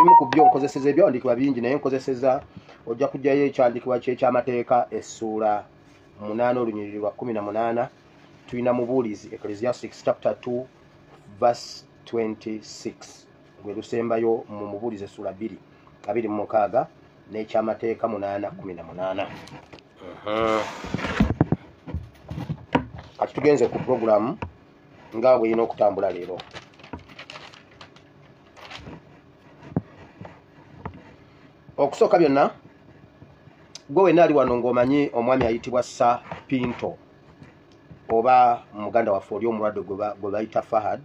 ebimu ku byo nkozeseza ebyawandiikibwa bingi naye nkozeseza ojja kujjayo ekyandiikibwa ky'ekyamateeka essuula 8 olunyiriri lwa 18 tulina mubuulizi Ecclesiastes chapter 2 verse 26 gwe lusembayo mu mubuulizi essuula 2:26 n'ekyamateeka 8:18. Kati tugenze ku programu nga bw'erina okutambula leero. Okusooka byonna gwe wenna ali wano ng'omanyi omwami ayitibwa Sir Pinto oba muganda waffe oli omulwadde gwe bayita Fahad.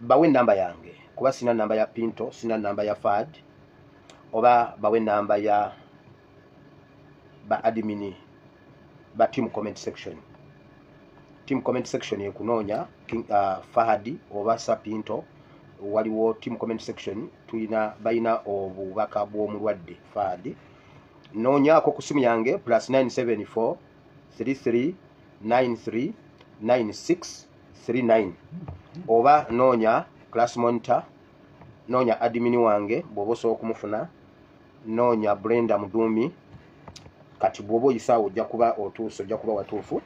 Bawe ennamba yange kuba sina nnamba ya Pinto, sina nnamba ya Fahad, oba bawe ennamba ya ba admin ba team comment section. Team comment section yekunoonya Fahad oba Sir Pinto, waliwo team comment section tuyina bayina obubaka bw'omulwadde Fahad. Noonyaako ku simu yange +974 33 93 96 39 oba noonya class monitor, noonya admin wange bw'oba osobola okumufuna, noonya Brenda Mudumi. Kati bw'oba oyisaawo ojja kuba otuuse, ojja kuba watuufu.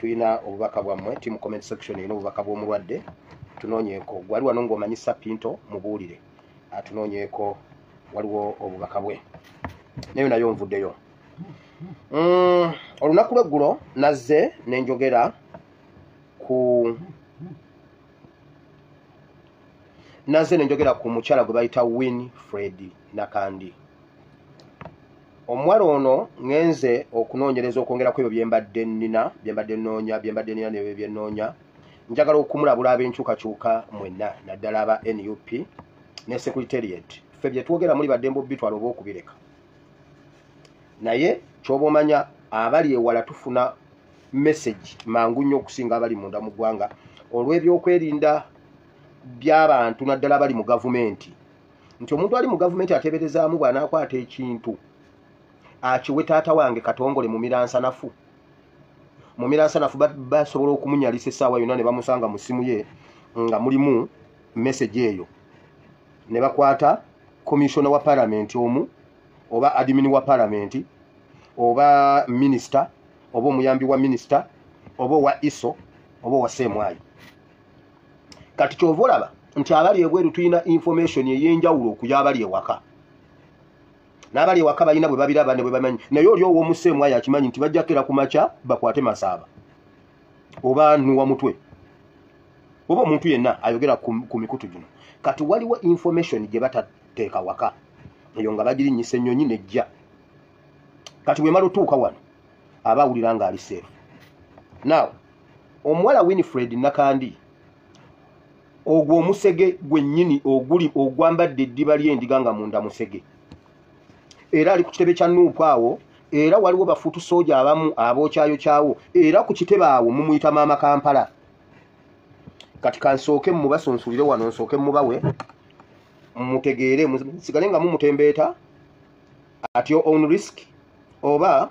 Tulina obubaka bwammwe, team comment section erina obubaka bw'omulwadde. Tunoonyeeko gwali wano ng'omanyi Sir Pinto mubuulire, atunoonyeeko waliwo obubaka bwe. Naye nayo nvuddeyo. Olunaku lw'eggulo nazze nenjogera ku mukyala gwe bayita Winfred Nakandi. Omuwala ono ngenze okunoonyereza okwongera ku ebyo byembadde nnoonya n'ebyo bye nnoonya. Njagala okumulabula ab'enkyukakyuka mwenna naddala aba NUP ne Secretariat. Ffe bye twogera muli badde mbubbi twala oba okubireka. Naye ky'oba omanya abali ewala tufuna message mangu nnyo okusinga abali munda mu ggwanga olw'ebyokwerinda by'abantu naddala abali mu gavumenti. Nti omuntu ali mu gavumenti ateeberezaamu bw'anaakwata ekintu akiwe taata wange Katongole mu Miransanafu. Mu Miransanafu basobola okumunyalisa essaawa yonna ne bamusanga mu ssimu ye nga mulimu message eyo, ne bakwata komishona wa palamenti omu oba admin wa palamenti oba minisita oba omuyambi wa minisita oba owa ISO oba owa Semwayi. Kati kyova olaba nti abali ebweru tulina information ey'enjawulo okuya abali ewaka. N'abali ewaka balina bwe babiraba ne bwe bamanyi. Naye oli ow'omu Semwayi akimanyi nti bajja kera ku makya bakwate Masaaba oba Nuwa Mutwe oba omuntu yenna ayogera ku mikutu gino. Kati waliwo information gye batateeka waka eyo nga bagirinnyisa ennyonyi nejja. Kati bwemala otuuka wano aba awulira nga ali safe. Now omuwala Winfred Nakandi ogwo omusege gwennyini ogwambadde eddiba ly'endiga nga munda musege, era ali ku kitebe kya Nuupu awo, era waliwo bafuutu sooja abamu abookyayo era ku kitebe awo mumuyita Maama Kampala. Kati kansooke mubasonsulire wano, nsooke mubawe mutegeere, musigale nga mumutembeeta at your own risk oba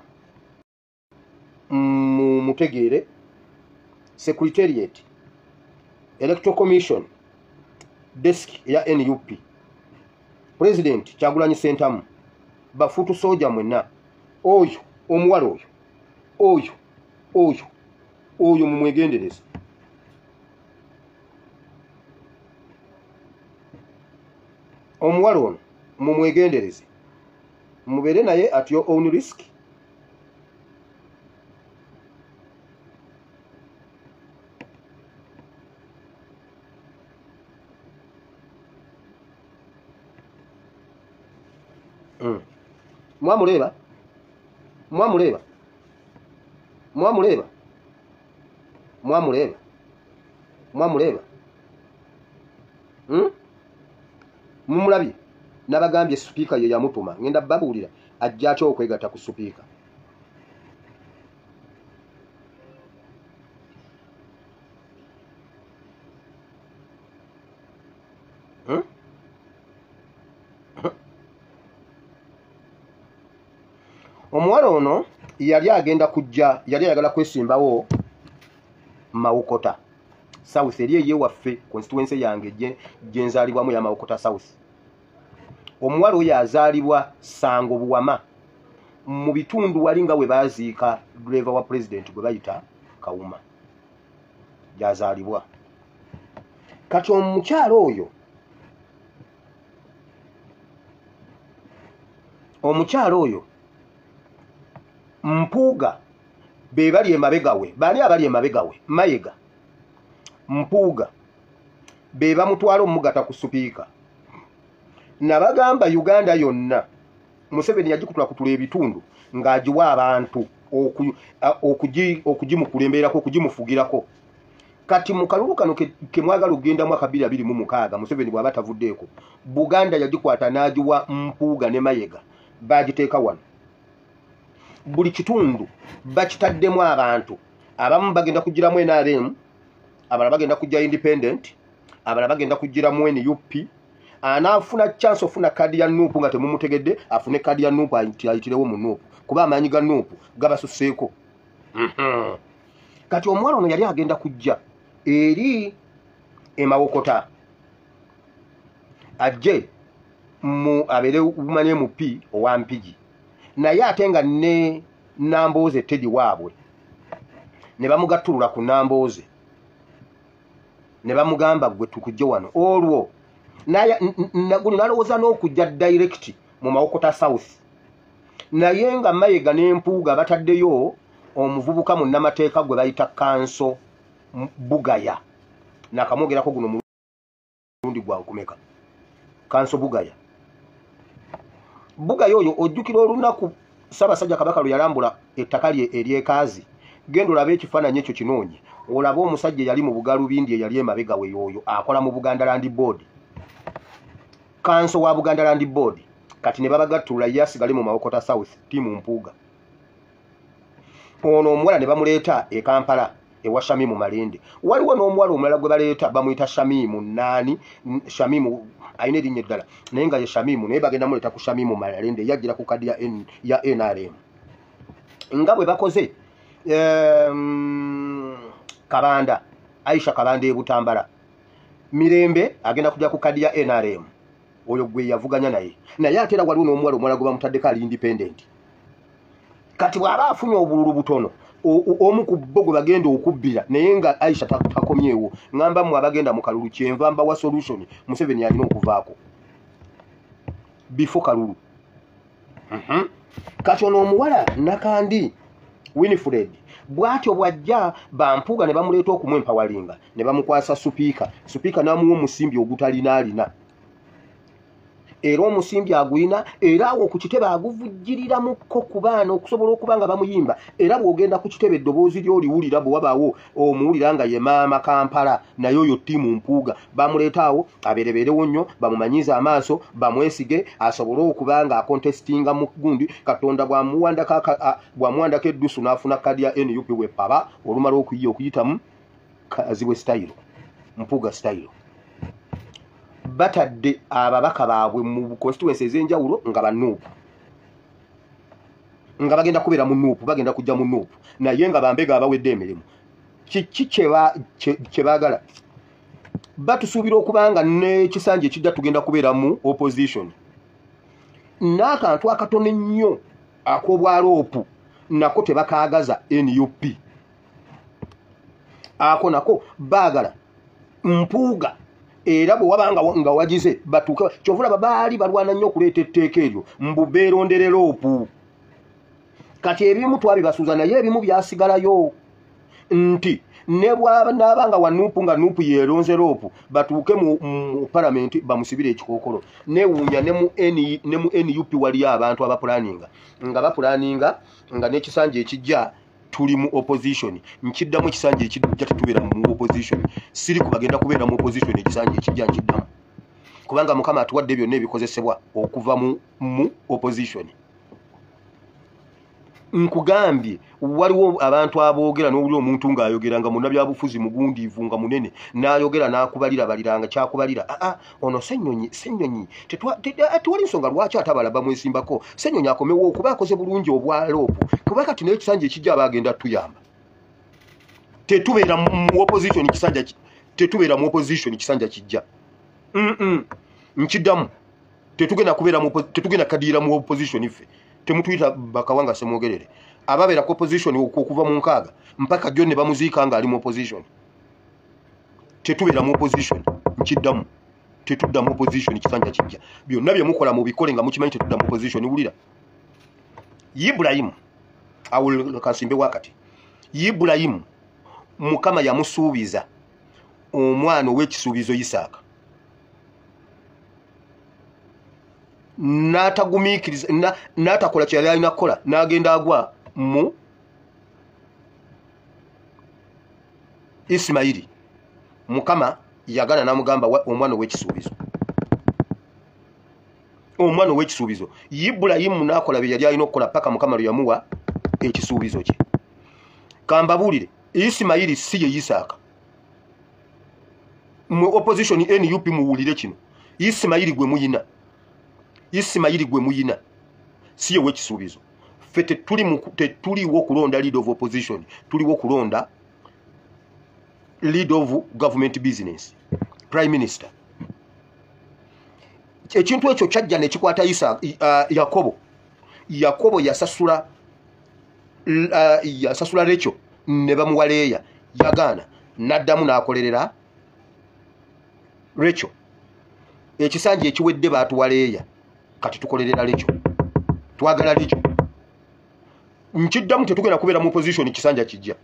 mutegeere. Secretariat, Electoral Commission, desk ya NUP, President Kyagulanyi Ssentamu, bafuutu sooja mwenna, oyo omuwala oyo mumwegendereze. Omuwala ono mumwegendereze, mubeere naye at your own risk. Mwamuleba mumulabye. Nabagambye sipiika ye yamutuma, ngenda babuulira ajja atya okwegatta ku sipiika. Omuwala ono yali agenda kujja, yali ayagala kwesimbawo Mawokota. South eri ye waffe constituency yange genzalibwamu ya Mawokota South. Omuwala oyo azaalibwa Sango Buwama mu bitundu walinga we baziika driver wa president gwe bayita Kawuma yazaalibwa. Kati omukyalo oyo Mpuuga be bali emabega we, bali abali emabega we, Mayiga Mpuuga be bamutwala omugata ku supiika. Nabagamba Uganda yonna Museveni yagikutula kutula ebitundu ng'agiwa abantu okugimukulemberako okugimufugirako. Kati mu kalulu kano ke mwagala okugenda mwaka 2026 Museveni bw'aba tavuddeeko, Buganda yagikwata n'agiwa Mpuuga ne Mayiga bagiteeka wano. Buli kitundu bakitaddemu abantu. Abamu bagenda kugiramu NRM, abalala bagenda kujja independent, abalala bagenda kugiramu NUP. Anaafuna chance ofuna kadi ya NUP nga temumutegedde, afune kadi ya NUP ayitirewo mu NUP kuba amaanyi ga NUP gabasuseeko. Kati omwana ono yali agenda kujja eri Mawokota ajje mu abere umane MP owa Mpigi, naye ate nga ne Nambooze Teddy waabwe ne bamugattulula ku Nambooze ne bamugamba gwe tukujje wano olwo naye nalowooza n'okujja direct mu Mawokota South, naye nga Mayiga n'Empuuga bataddeyo omuvubuka mu nnamateeka gwe bayita Kanso Bugaya. Nakamwogerako guno mulundi gwa kumeka. Kanso Bugaya oyo ojjukira olunaku Ssaabasajja Kabaka lwe yalambula ettaka lye ery'ekaazi. Genda olabe ekifaananyi ekyo kinoonye, olaba omusajja eyali mu Bugalubindi eyali emabega we yoyo akola mu Buganda Land Board. Kanso wa Buganda Land Board kati ne babagattulula ye asigale mu Mawokota South tiimu Mpuuga. Ono omuwala ne bamuleeta e Kampala ewa Shamimu Malende. Waliwo n'omuwala omulala gwe baleeta bamuyita Shamimu nani, Shamimu ayina erinnya eddala naye nga ye Shamimu, naye bagenda muleeta ku Shamimu Malende yajjira ku kadi ya NRM. Nga bwe bakoze Kabanda, Aisha Kabanda e Butambala, Mirembe agenda kujja ku kadi ya NRM. Oyo gwe yavuganya naye ate era waliwo n'omuwala omulala gwe bamutaddeko ali independent. Kati bw'aba afunye obululu butono omu ku bo gwe bagenda okubbira naye nga Aisha takomyewo, ngamba mu abagenda mu kalulu kyenva mba wa solution Museveni alina okuvaako before kalulu. Kati ono omuwala Nakandi Winifred bw'atyo bw'ajja Bampuuga ne bamuleeta okumwempawalinga ne bamukwasa supiika n'amuwa omusimbi ogutalina alina. Era omusimbi agwina era awo ku kitebe aguvujjirirako ku baana okusobola okuba nga bamuyimba. Era bw'ogenda ku kitebe eddoboozi ly'oliwulira bwe wabaawo omuwulira nga ye maama Kampala naye oyo ttiimu Mpuuga, bamuleetaawo abeerebeerewo nnyo, bamumanyize amaaso, bamwesige asobole okuba nga akontestinga mu gundi. Katonda bw'amuwandako eddusu n'afuna kadi ya NUP we paba olumala okuyitamu Kazibwe style, Mpuuga style. Batadde ababaka baabwe mu constituency ez'enjawulo nga banuupu, nga bagenda kubeera mu nuupu, bagenda kujja mu nuupu naye nga bambega abawedde emirimu. Kiki kye baagala? Batusuubira okuba nga n'ekisanja ekijja tugenda kubeera mu opposition. N'akantu akatono ennyo ak'obwaloopu nako tebakaagaza NUP. Ako nako baagala Mpuuga era bwe wabanga nga wagize batuuka kyovula babaali balwana nnyo okuleeta etteeka eryo mbu beerondere loopu. Kati ebimu twabibasuuza naye ebimu byasigalayo nti ne bw'anaabanga wa nuupu nga nuupu yeeronze loopu batuuke mu palamenti bamusibire ekikookolo. Neewuunya ne mu NUP waliyo abantu abapulaninga nga bapulaninga nga n'ekisanja ekijja tuli mu opposition. Nkiddamu ekisanja ekijja tetubeera mu opposition, siri kubagenda kubeera mu opposition ekisanja ekijja nkiddamu kubanga Mukama atuwadde byonna ebikozesebwa okuva mu opposition. Nkugambye waliwo abantu aboogera n'owuli omuntu ng'ayogera nga munnabyabufuzi mugundiivu nga munene n'ayogera n'akubalira baliranga kyakubalira ono Ssenyonyi tewali nsonga lwaki atabala bamwesimbako. Ssenyonyi akomewo okuba akoze bulungi obwaloopu kuba kati n'ekisanja ekijja aba agenda tuyamba. Tetubeera mu opposition kisanja tetubeera mu opposition kisanja kijja nkiddamu tetugenda kadiira mu opposition iffe temutuyita bakawanga semwogerere ababeera ku opposition okuva mu nkaaga mpaka jjo ne bamuziika nga ali mu opposition tetubeera mu opposition nkiddamu tetudda mu opposition kisanja kijja byonna bye mukola mu bikole nga mukimanyi tetudda mu opposition wulira Ibrahim kasimbe wakati Ibrahim Mukama yamusuubiza omwana ow'ekisuubizo Isaaka n'atagumiikiriza n'atakola kye yali alina kukola n'agenda agwa mu Isimayiri Mukama yagana n'amugamba omwana ow'ekisuubizo omwana ow'ekisuubizo Ibulayimu n'akola bye yali alina okukola paka Mukama lwe yamuwa ekisuubizo kye kambabuulire Isimayiri si ye Isaaka mu opposition NUP muwulire kino Isimayiri gwe muyina si ye w'ekisuubizo ffe tetuliwo kulonda lead of opposition tuliwo kulonda lead of government business prime minister ekintu ekyo kyajja ne kikwata Yakobo yasasula Rachel ne bamuwa Leeya yagaana n'addamu n'akolerera Rachel ekisanja ekiwedde baatuwa Leeya kati tukolerera Rachel twagala Rachel nkiddamu tetugenda kubeera mu opposition kisanja kijja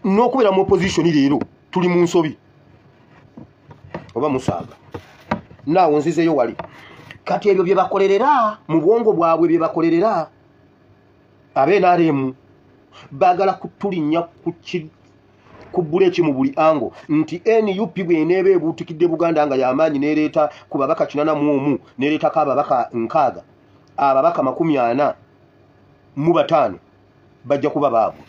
n'okubeera mu opposition leero tuli mu nsobi oba musaaga naawo nzizeyo wali kati ebyo bye bakolerera mu bwongo bwabwe bye bakolerera ab'NRM baagala kutulinnya ku buleki mu buli ango nti NUP bw'eneeba ebuutikidde Buganda nga y'amaanyi n'ereeta ku babaka 81 n'ereetako ababaka 6 ababaka 45 bajja kuba baabwe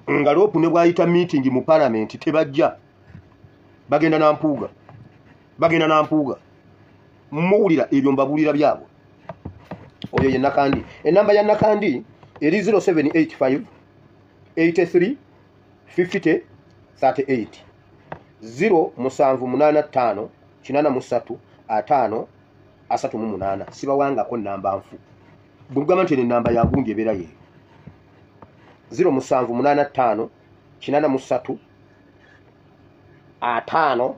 nga Loopu ne bw'ayita meeting mu parliament tebajja bagenda nampuuga muwulira ebyo mbabuulira byabwe oyo ye Nakandi enamba ya Nakandi eri 0785 83 50 38 0785 83 5 38 sibawangako namba nfu bugamba nti enamba ya gundi ebeera yeyo 0785 83 5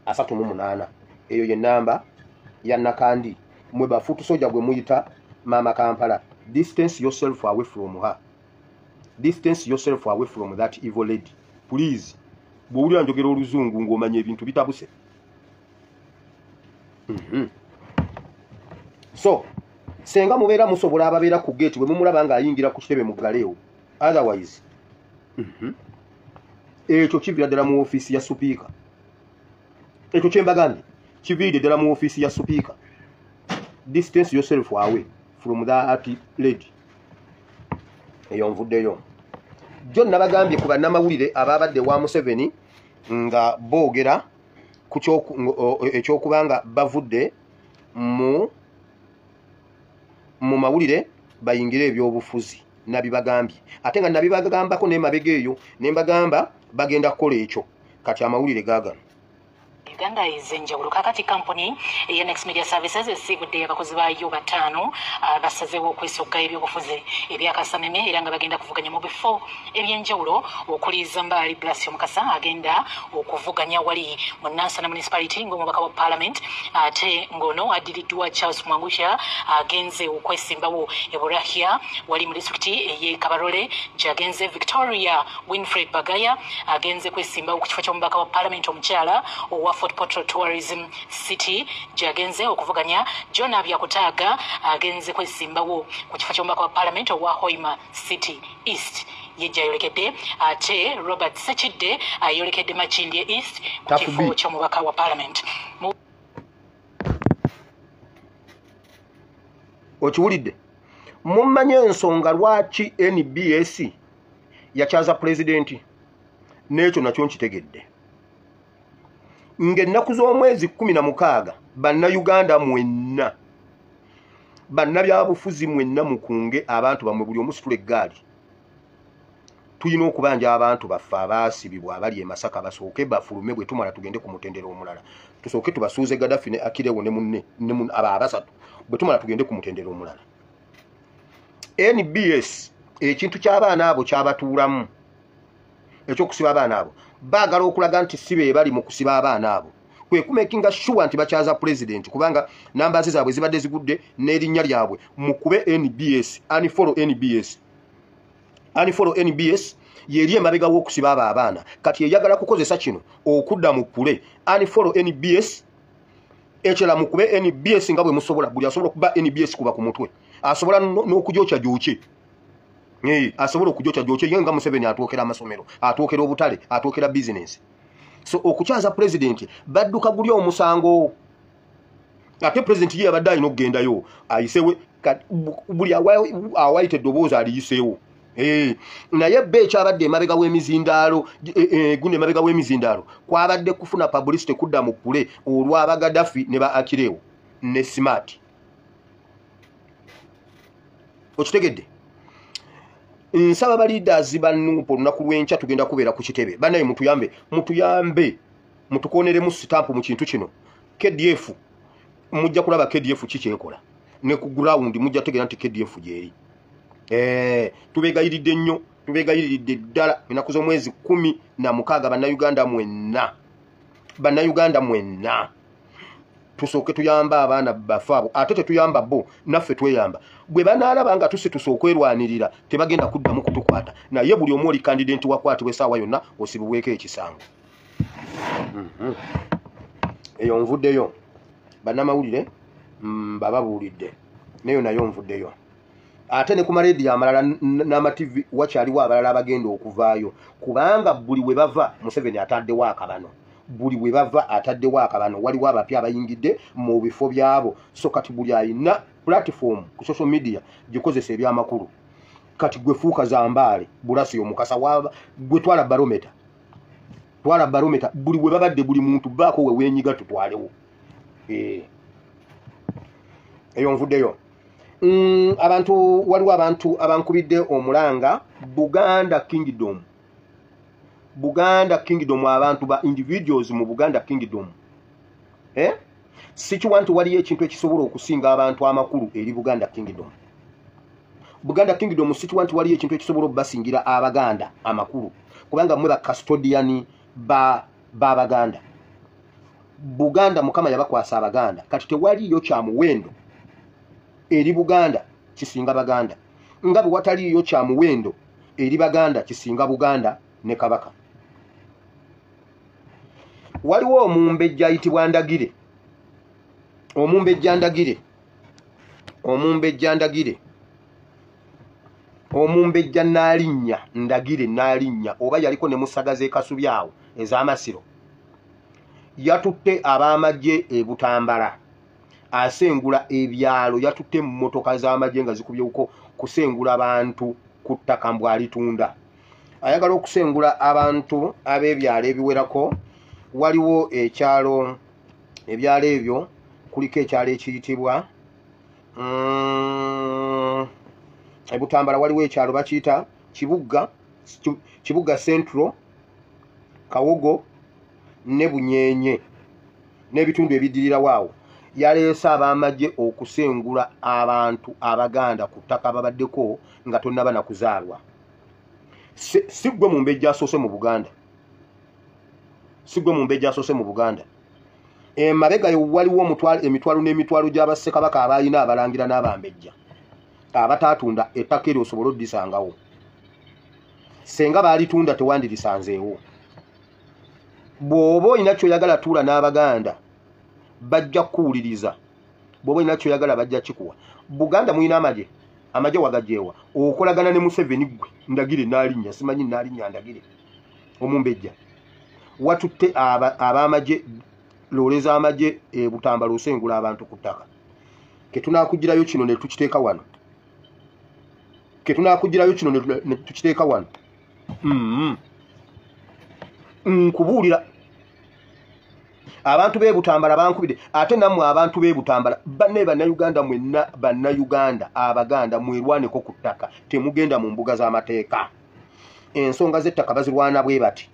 38 eyo ye namba ya Nakandi mwe bafutu soja gwe muyita Mama Kampala. Distance yourself away from her. Distance yourself away from that evil lady. Please. Bw'olya njogera oluzungu ng'omanya ebintu bitabuse. So, senga mubeera musobola ababeera ku gate bwe mumulaba nga ayingira ku kitebe muggaleewo. Otherwise, ekyo kivira ddala mu ofiisi ya supiika. Ekyo kye mbagambye kiviridde ddala mu ofiisi ya supiika. Distance yourself away from that lady. Eyo nvuddeyo. Jjo nabagambye ku bannamawulire ababadde wa Museveni nga boogera ku ekyokubanga bavudde mu mawulire bayingire ebyobufuzi nabibagambye. Ate nga nabibagambako n'emabega eyo ne mbagamba bagenda kukola ekyo. Kati amawulire gaagano. Uganda is enjawulo kakati company ya Next Media Services esibudde abakozi bayo 5 basazeewo okwesogga ebyobufuzi ebyakasameme era nga bagenda kuvuganya mu bifo ebyenjawulo okuli Zambali Blasio Mukasa agenda okuvuganya wali mu Nansana Municipality ng'omubaka wa Parliament ate ngono adiriddwa Charles Mwangusha agenze okwesimbawo Eburahia wali mu district ye Kabarole jagenze Victoria Winfred Bagaya agenze kwesimbawo ku kifo ky'omubaka wa Parliament omukyala owa Fort Portal Tourism City jagenze okuvuganya John Abyakutaga agenze kwesimbawo ku kifo ky'omubaka wa Parliament owa Hoima City East yejja yolekedde ate Robert Sechidde ayolekedde Machindye East ku kifo ky'omubaka wa Parliament. Okiwulidde mumanye ensonga lwaki NBS yakyaza pulezidenti n'ekyo nakyo nkitegedde. Ng'ennaku z'omwezi 16 bannayuganda mwenna bannabyabufuzi mwenna mukunge abantu bamwe buli omusitula eggaali tuyina okubanja abantu baffe abaasibibwa abali e Masaka basooke bafulume bwe tumala tugende ku mutendero omulala. Tusooke tubasuuze Gaddafi ne Akilewo ne munne aba abasatu bwe tumala tugende ku mutendero omulala. NBS ekintu ky'abaana abo kyabatuulamu ekyokusiba abaana abo baagala okulaga nti si be bali mu kusiba abaana abo kwe kumakinga sure nti bakyaza president kubanga namba zaabwe zibadde zigudde n'erinnya lyabwe mukube NBS unfollow NBS yeri emabega w'okusiba abo abaana kati eyagala kukozesa kino okudda mu pule unfollow NBS ekira mukube NBS nga bwe musobola buli asobola kuba NBS kuba ku mutwe asobola n'okujoocha jooche asobola okujoocha jooche yenga Museveni atuokera amasomero atuokera obutale atuokera business so okukyaza president badduka guli omusango ate president ye abadde alina okugendayo ayisewe buli awaite eddoboozi aliyiseewo naye bbe ekyabadde emabega w'emizindaalo gundi emabega w'emizindaalo kwabadde kufuna publicity kudda mu pule olw'aba Gaddafi ne ba Akilewo ne Smart okitegedde nsaba ba leaders bannupo lunaku lw'enkya tugenda kubeera ku kitebe banaye mutuyambe mutukoneremu stamp mu kintu kino KDF mujja kulaba KDF kikyekola ne ku ground mujja tegera nti KDF gyeri tubegayiridde nnyo tubegayiridde ddala enaku z'omwezi 16 bannayuganda mwenna tusooke tuyamba abaana baffe abo ate tetuyamba bo naffe tweyamba bwe banaalaba nga tusooke erwanirira tebagenda kuddamu kutukwata naye buli omu oli kandidenti wakwatibwa essaawa yonna osibibweko ekisango eyo nvuddeyo bannamawulire bababuulidde neyo nayo nvuddeyo ate ne ku marediyo amalala n'amativi wakyaliwo abalala abagenda okuvaayo kubanga buli we bava Museveni ataddewo akabano buli we bava ataddewo akabano waliwo abapya abayingidde mu bifo byabo so kati buli ayina platform ku social media gikozesa ebyamakulu kati gwe fuuka zambaale bulasi omukasa waba gwe twala barometer buli we babadde buli muntu baako we wenyiga tutwalewo eyo nvuddeyo waliwo abantu abankubidde omulanga Buganda Kingdom abantu ba individuals mu Buganda Kingdom sikiwa nti waliyo ekintu ekisobola okusinga abantu amakulu eri Buganda Kingdom sikiwa nti waliyo ekintu ekisobola okubasingira abaganda amakulu kubanga mwe ba custodian Baganda Buganda mukama yabakwasa abaganda kati tewaliyo kya muwendo eri Buganda kisinga Baganda nga bwe wataliyo kya muwendo eri Baganda kisinga Buganda ne Kabaka waliwo omumbejja ayitibwa Ndagire omumbejja Naalinnya Ndagire Naalinnya oba yaliko ne musagaze ekasubyawo ez'amasiro yatutte ab'amagye e Butambala asengula ebyalo yatutte mu motoka z'amagye nga zikubyeuko kusengula abantu ku ttaka mbwalitunda ayagala okusengula abantu ab'ebyalo ebiwerako waliwo ebyalo ebyo kuliko ekyalo ekiyitibwa e Butambala waliwo ekyalo bakiyita Kibuga Central Kawogo ne Bunyenye n'ebitundu ebidirira waawo yaleese ab'amagye okusengula abantu abaganda ku ttaka babaddeko nga tonnaba na kuzaalwa si gwe mumbejja asoose mu Buganda emabega waliwo emitwalo n'emitwalo gy'abassekabaka abayina abalangira n'abambejja abataatunda ettaka eryo osobola oddisangawo senga baalitunda tewandirisanzeewo bw'oba olina kyoyagala tuula n'abaganda bajja kuwuliriza bw'oba olina kyoyagala bajja kikuwa Buganda muyina amagye wagajjeewa okolagana ne Museveni gwe Ndagire Naalinnya simanyi Naalinnya Ndagire omumbejja watutte ab'amagye loole z'amagye e Butambala osengula abantu ku ttaka ketunaakugirayo kino ne tukiteeka wano nkubuulira abantu b'e Butambala bankubide ate nammwe abantu b'e Butambala banne bannayuganda mwenna bannayuganda abaganda mwerwaneko ku ttaka temugenda mu mbuga z'amateeka ensonga z'ettaka bazirwana bwe bati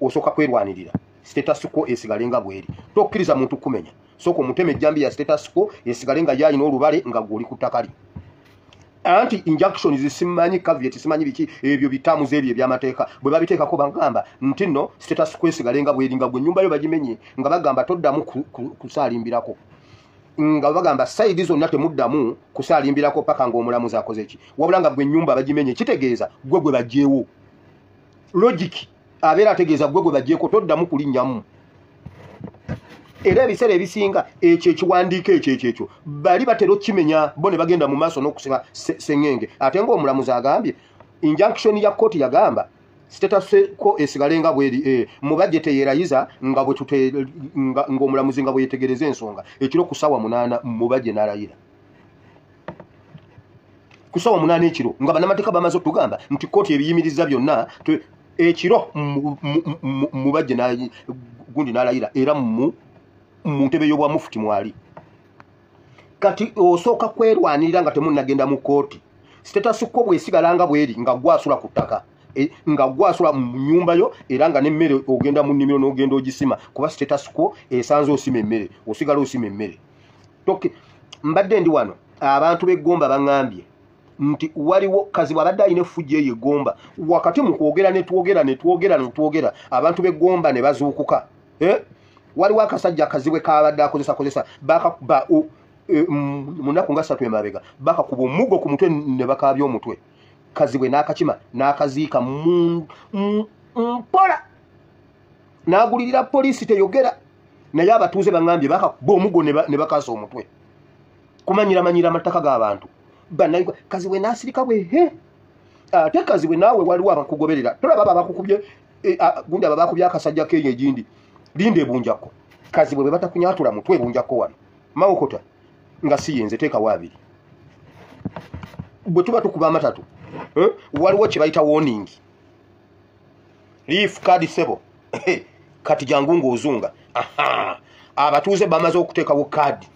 osooka kwerwanirira status quo esigale nga bweri tokkiriza muntu kumenya sooka omuteme ejjambi ya status quo esigale nga yalina olubale nga gwoli ku ttaka li anti injunction zisimanyi caveat simanyi biki ebyo bitamuze ebyo ebyamateeka bwe babiteekako bagamba nti nno status quo esigale nga bweri nga gwe ennyumba yo bagimenye nga bagamba toddamu kusaalimbirako nga bagamba saidi zonna temuddamu kusaalimbirako paka ng'omulamuzi akoze ki wabula nga gwe ennyumba bagimenye kitegeeza gwe gwe baggyewo logic abeera ategeeza gwe gwe bagyeko toddamu kulinnyamu era ebiseera ebisinga ekyo ekiwandiiko ekyo bali batera okimenya bo ne bagenda mu maaso n'okusiba sengenge ate ng'omulamuzi agambye injunction ya kkooti yagamba status quo esigale nga bweri mu budget yeerayiza nga ng'omulamuzi nga bwe yetegereza ensonga ekiro ku ssaawa 8 mu budget n'alayira ku ssaawa 8 ekiro nga bannamateeka bamaze okutugamba nti kkooti ebiyimiriza byonna ekiro mu budget gundi n'alayira era mu ntebe y'obwamufuti mwali kati osooka kwerwanirira nga temunnagenda mu kkooti status quo bwesigala nga bweri nga gwasula ku ttaka nga gwasula mu nnyumba yo era nga n'emmere ogenda mu nnimiro n'ogenda ogisima kuba status quo esanze osima emmere osigala osima emmere mbadde ndi wano abantu b'eggomba baŋŋambye nti waliwo Kazibwe abadde alina effujjo eyo eggomba wakati mu kwogera ne twogera abantu b'eggomba ne bazuukuka waliwo akasajja Kazibwe kabadde akozesa munaku nga 3 emabega bakakuba omuggo ku mutwe ne bakaabya omutwe Kazibwe n'akakima n'akaziika mpola n'agulirira poliisi teyogera naye abatuuze baŋŋambye bakakuba omuggo ne bakaasa omutwe kumanyira amataka g'abantu bannayugwa Kazibwe n'asirika bwe ate Kazibwe naawe waliwo abakugoberera tolaba abakukubye gundi aba bakubye akasajja keyo egindi linde ebunjako Kazibwe bwe batakunyatula mutwe ebunjako wano mawokota nga siyenze teekawo abiri bwe tuba tukuba amatatu waliwo kye bayita warning leaf card sebo kati jangu ng'ozunga abatuuze bamaze okuteekawo kaadi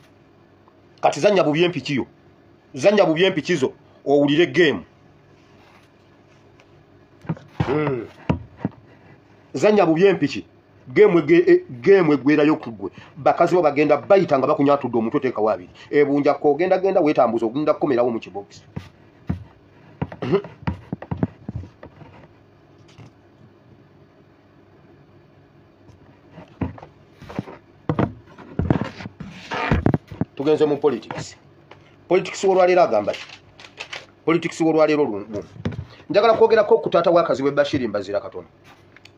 kati zanya bubi empikizo owulire game zanya bubi empiki game egwerayo kugwe bakazi bo bagenda bayita nga bakunyatudde omutwe teekawo abiri ebunjako ogenda weetambuza ogenda kukomerawo mu kibokisi tugenze mu politics olwaleero agamba politics olwaleero lungu njagala kwogerako ku taata wa Kazibwe Bashir Mbazira katono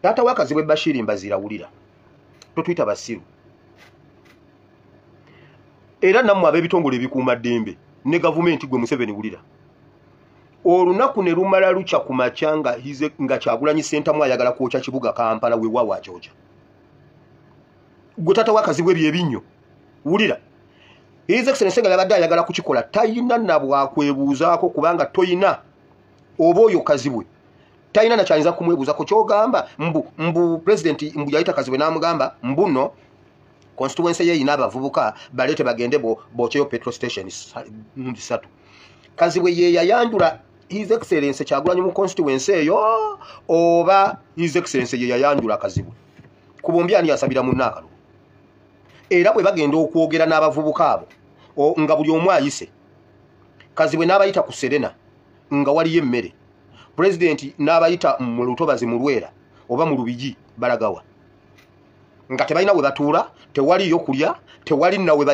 taata wa Kazibwe Bashir Mbazira wulira totuyita basiru era nammwe ab'ebitongole ebikuuma ddembe ne gavumenti gwe Museveni wulira olunaku ne lumala luca ku makya nga Kyagulanyi Ssentamu ayagala kwokya kibuga Kampala weewaawo akyokya gwe taata wa Kazibwe byebinyo wulira His Excellency nga yabadde ayagala kukikola tayina na bwakwebuuzaako kubanga toyina oba oyo Kazibwe tayina nakyayinza kumwebuuzako kyogamba mbu president mbu yayita Kazibwe n'amugamba mbuno constituency ye ina abavubuka baleete bagende bokyeyo petrol station 3 Kazibwe ye yayanjula His Excellency Kyagulanyi mu constituency eyo oba His Excellency ye yayanjula Kazibwe kubombi ani yasabira munnaakalo era bwe bagenda okwogera n'abavubuka abo nga buli omu ayise Kazibwe n'abayita ku Serena nga waliyo emmere president n'abayita mu Lutobazi mu Lwera oba mu Lubigi balagawa nga tebalina we batuula tewaliyo kulya tewali nawe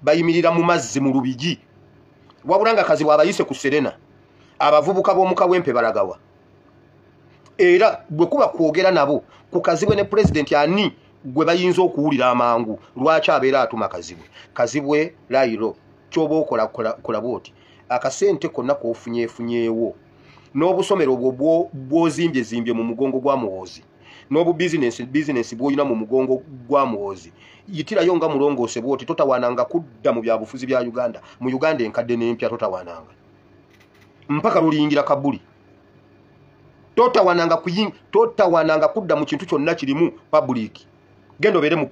bayimirira mu mazzi mu Lubigi wabula nga Kazibwe abayise ku Serena abavubuka b'omu Kawempe balagawa era bwe kuba kwogera nabo ku Kazibwe ne president ani gwe bayinza okuwulira amangu lwaki abeera atuma Kazibwe layiro kyoba okola bwoti akasente konna koofunyeefunyeewo n'obusomero obwo bwozimbye mu mugongo gwa Muhoozi n'obu bizinesi bw'olina mu mugongo gwa Muhoozi yitirayo nga mulongoose bwoti totawaananga kudda mu byabufuzi bya Uganda mu Uganda enkadde n'empya totawaananga mpaka luliyingira Kabuli totawaananga kudda mu kintu kyonna kirimu public genda obeere mu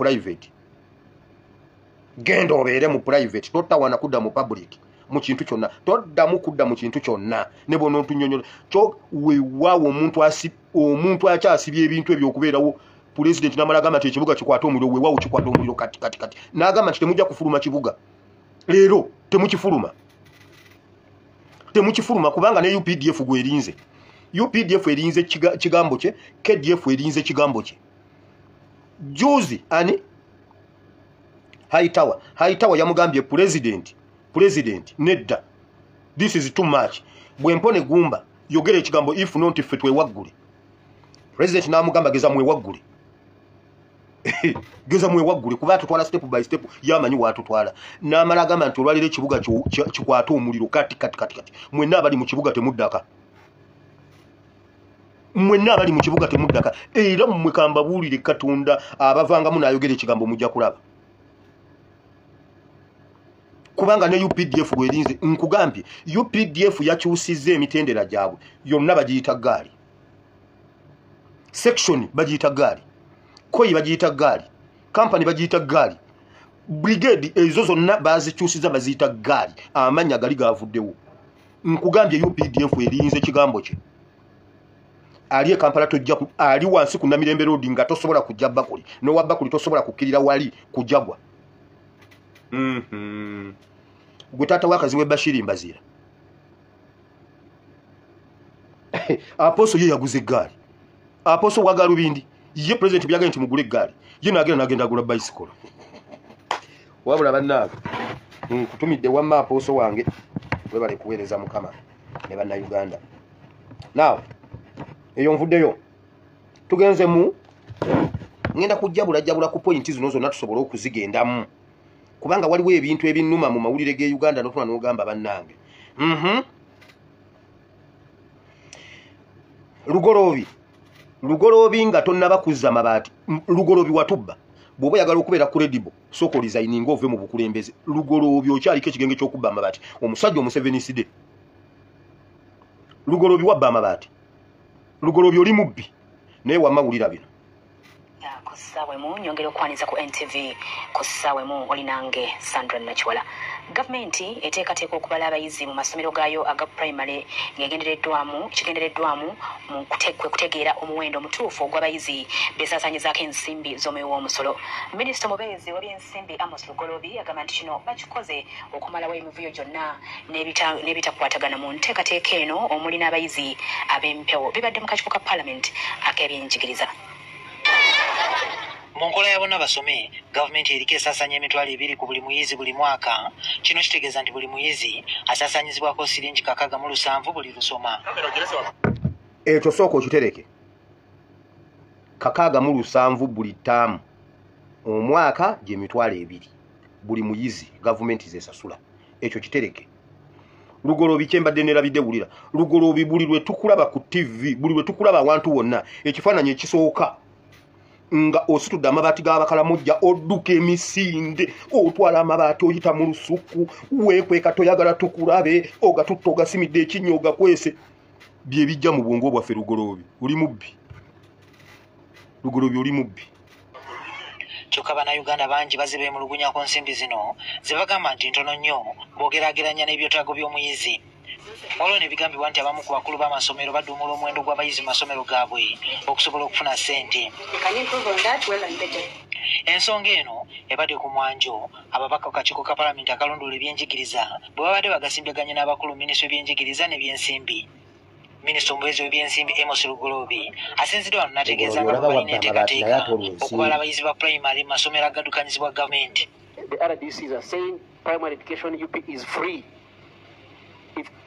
private totawaana kudda mu public mu kintu kyonna toddamu kudda mu kintu kyonna ne bono ntunyonyola kyo weewaawo omuntu akyasibye ebintu ebyo okubeerawo president n'amala agamba nti ekibuga kikwata omuliro weewaawo kikwata omuliro kati n'agamba nti temujja kufuluma kibuga leero temukifuluma kubanga ne UPDF gwerinze UPDF erinze kigambo kye KDF erinze kigambo kye juzi ani Hightower yamugambye president nedda this is too much bwempone gumba yogere ekigambo if not if twewaggule president namugamba geza mwewaggule geza mwewaggule kuba tutwala step by step yamanyi watutwala n'amala agamba nti olwalira ekibuga kikwata omuliro kati mwenna abali mu kibuga temuddaka era mmwe kambabuulire Katonda abavangamu n'ayogera ekigambo mujja kulaba kubanga ne UPDF gwerinze nkugambye UPDF yakyusizza emitendera gyabwe yonna bagiyita gaali section bagiyita gaali koyi bagiyita gaali company bagiyita gaali brigade ezo zonna bazikyusizza baziyita gaali amanya gali gavuddewo nkugambye UPDF erinze kigambo kye ali Kampala tojja ali wansi ku Namirembe Road nga tosobola kujja Bakuli no wa Bakuli tosobola kukirira wali kujagwa gutata wakazi we Bashiri Mbazira Apostle ye yaguze gari Apostle wa Garubindi ye president byaga nti mugule gari ye nagenda gula bicycle wabula bannaga kutumidde wamma Apostle wange we bale kuweereza mukama ne banna Uganda now eyo nvuddeyo tugenze mu ngenda kujabula ku point zino zonna tusobola okuzigendamu kubanga waliwo ebintu ebinnuma mu mawulire ge Uganda notuna n'ogamba bannange lugolobi nga tonnaba kuzza mabaati lugolobi watubba bw'oba yagala okubeera credible soko resigning ove mu bukulembeze lugolobi okyaliko ekigenge ky'okubba amabaati omusajja omuseveniside lugolobi wabba amabaati lugolobi oli mubbi naye wamawulira bino kusaawe mu nyongera okwaniza ku NTV kusaawe mu olinange Sandra Nachiwala gavumenti eteekateeka okubala abayizi mu masomero gaayo aga primary kigendereddwamu mu kutegeera omuwendo omutuufu ogw'abayizi besaasaanyizaako ensimbi z'omuwi w'omusolo minisita omubeezi w'ebyensimbi Amos Lugolobi agamba nti kino bakikoze okumalawo emivuyo gyonna n'ebitakwatagana mu nteekateeka eno omuli n'abayizi ab'empewo bibadde mu kakiiko ka paalamenti ak'ebyenjigiriza. Mu nkola ya bonna basome gavumenti eriko esaasanya emitwalo 2 ku buli muyizi buli mwaka kino kitegeeza nti buli muyizi asaasaanyizibwako siringi 607 buli lusoma ekyo sooka okitereke 607 buli ttaamu omwaka gye mitwalo 2 buli muyizi gavumenti zesasula ekyo kitereke lugolobi kyembadde nerabidde wulira lugolobi buli lwe tukulaba ku TV buli lwe tukulaba awantu wonna ekifaananyi ekisooka nga ositudde amabaati g'abakalamujja odduka emisinde otwala amabaati oyita mu lusuku weekweka toyagala tukulabe ogatutta ogasimidde ekinnya ogakwese bye bijja mu bwongo bwaffe lugolobi oli mubbi lugolobi oli mubbi kyokka bannayuganda bangi bazibe mu lugunya ku nsimbi zino ze bagamba nti ntono nnyo bw'ogeraageranya n'ebyetaago by'omuyizi olwo ne bigambibwa nti abamu ku bakulu b'amasomero baduumula omuwendo gw'abayizi mu masomero gaabwe okusobola okufuna ssente ensonga eno ebadde ku mwanjo ababaka ku kakiiko ka paalamenti akalondoola ebyenjigiriza bwe babadde bagasimbyaganye n'abakulu minisitule y'ebyenjigiriza n'ebyensimbi minisita omubeezi w'ebyensimbi Amos Lugolobi asinzidde wano n'ategeeza nga balina enteekateeka okubala abayizi ba primary mu masomero agaddukanyizibwa gavumenti. The RDCs are saying primary education UP is free.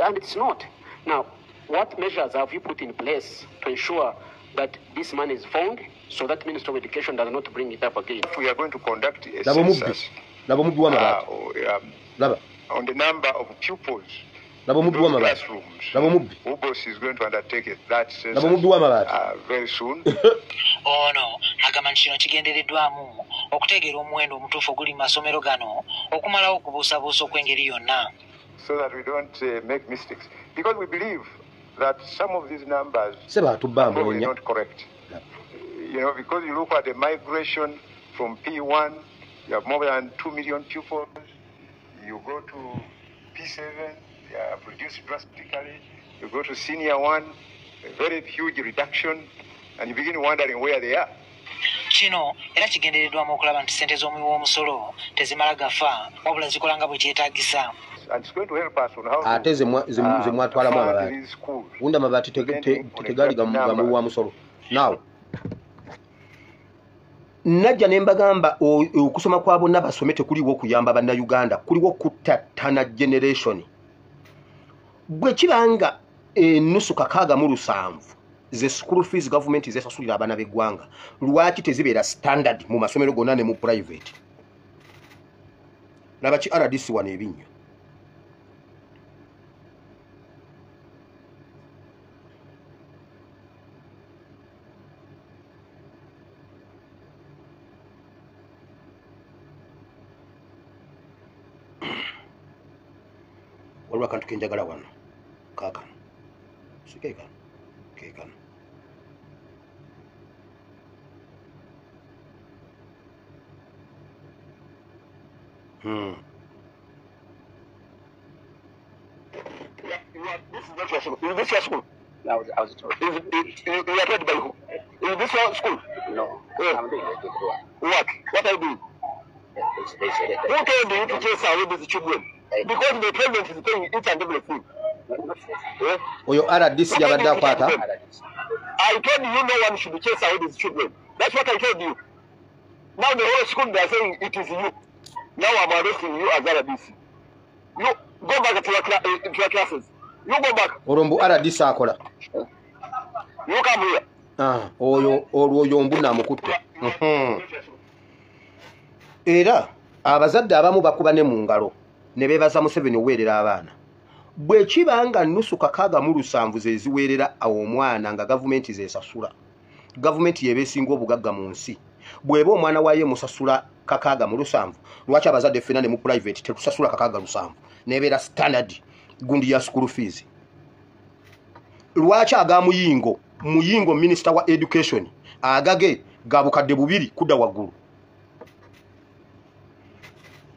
And it's not. Now, what measures have you put in place to ensure that this money is found so that Minister of Education does not bring it up again? We are going to conduct a census on the number of pupils in those classrooms. UBOS is going to undertake that census very soon. Ono agamba nti kino kigendereddwamu okutegeera omuwendo omutuufu oguli mu masomero gano okumalawo okubuusabuusa okw'engeri yonna. So that we don't make mistakes. Because we believe that some of these numbers are probably not correct. You know, because you look at the migration from P1, you have more than 2 million pupils. You go to P7, they are reduced drastically. You go to senior 1, a very huge reduction, and you begin wondering where they are. Kino era kigendereddwamu okulaba nti ssente z'omuwi w'omusolo tezimala gafa wabula zikola nga bwe kyetaagisa. And it's going to help us on how ate zemwatwalamu amabaati undi amabaati tegali gamuwi wa musolo. Now najja ne mbagamba okusoma kwa bonna basome tekuliwo okuyamba bannayuganda, kuliwo kutattana generation. Bwe kibanga ennusu 67 ze school fees government zesasulira abaana b'eggwanga, lwaki tezibeera standard mu masomero gonna ne mu private? Nabaki RDC wano ebinnya. Waliwo akantu kenjagala wano kaakano sikeekano keekano. Is this your school? I was told. You are told by who? Is this your school? No, I'm doing it. What? What are you doing? Who told you to chase away these children? Because the president is paying each and everything. Oyo RDC yabadde akwata. I told you no one should chase away these children. That's what I told you. Now the whole school they are saying it is you. Now I'm arresting you as RDC. You go back to your classes. You go back. Orombu RDC akola. You come here. Oyo mbu namukutte. Era abazadde abamu bakuba ne mu ngalo ne beebaza Museveni oweerera abaana. Bwe kibanga nnusu 67 ze ziweerera omwana nga gavumenti zeesasula. Gavumenti yebeesinga obugagga mu nsi. Bw'eba omwana waaye musasula 67, lwaki abazadde ffenna ne mu private tetusasula 67? Nebeera standard gundi ya school fees. Lwaki aga Muyingo minister wa education agage gabukadde 2 kudda waggulu?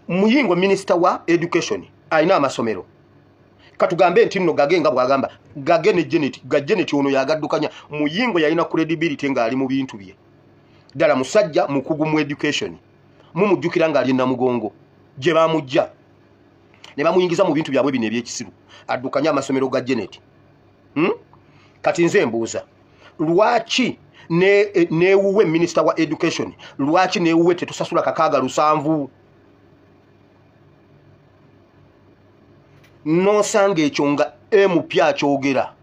Muyingo minister wa education alina amasomero. Katugambe nti nno Gage nga bwagamba Gage ne Janet ono yagaddukanya. Muyingo yalina credibility nga ali mu bintu bye. Ddala musajja mukugu mu education. Mumujjukira nga ali Namugongo gye bamujja ne bamuyingiza mu bintu byabwe bino ebyekisiru. Addukanya amasomero ga Janet. Kati nze mbuuza, lwaki neewuwe minister wa education, lwaki neewuwe tetusasula 67? Nosanga ekyo nga MPya kyogera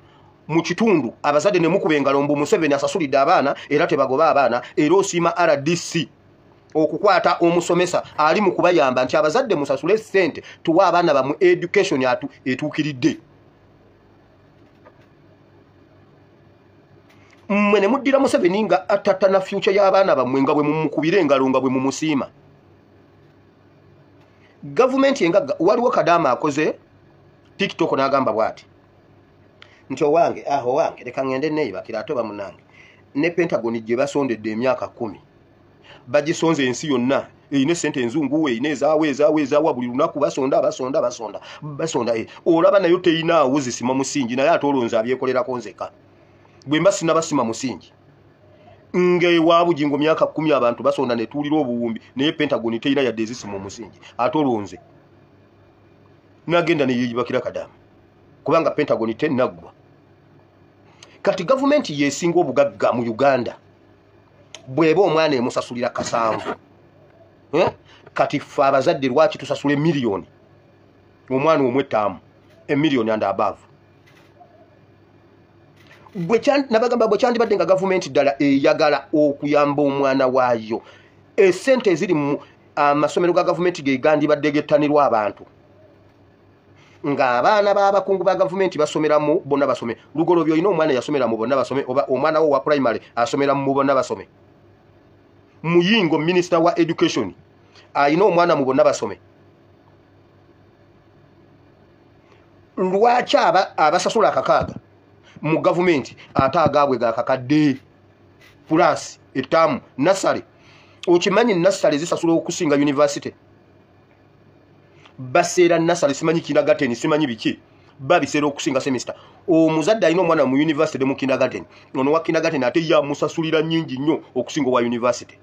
mu kitundu abazadde ne mukuba engalo mbu Museveni asasulidde abaana era tebagoba abaana, era osiima RDC okukwata omusomesa ali mu kubayamba nti abazadde musasule ssente tuwa abaana ba mu education etuukiridde. Mmwe ne muddira Museveni nga atatana future y'abaana bammwe nga bwe mumukubira engalo nga bwe mumusiima. Gavumenti engaga waliwo Kadaama akoze TikTok n'agamba bw'ati nti owange leka ngende neeyibakira ate bamunange ne Pentagon gye basondedde emyaka 10 bagisonze ensi yonna eyina sente enzungu eyina ezaawa buli lunaku basonda olaba nayo teyinaawo zisima musingi naye ate olonze abyekolerako nzeka bwe mba sinabasima musingi ngeewa bugingo myaka 10 abantu basonda ne tuulira obuwumbi naye Pentagon teyina yadde ezisima omusingi ate olonze nagenda ne yeeyibakira Kadaama kubanga Pentagon tennaggwa. Kati gavumenti yeesinga obugagga mu Uganda bw'eba omwana emusasulira 7. Kati ffe abazadde lwaki tusasule miliyoni omwana omwe ttaamu, $1 million and above? Nabagamba bwe kyandibadde nga gavumenti ddala eyagala okuyamba omwana waayo, essente eziri mu amasomero ga gavumenti gegandibadde gettanirwa abantu nga abaana b'abakungu ba gavumenti basomeramu bonna basome. Lugolobyo olina omwana yasomera mu bonna basome, oba omwana wo wa primary asomera mu bonna basome. Muyingo minister wa education alina omwana mu bonna basome. Lwaki abasasula 6 mu gavumenti ate agaabwe ga kakadde plus etamu nasale? Okimanyi nasale zisasula okusinga university. baseera nasale simanyi kindergarten simanyi biki babiseera okusinga semester omuzadde alina omwana mu university de mu kindergarten ono wa kindergarten ate ya musasulira nyingi nnyo okusinga wa university.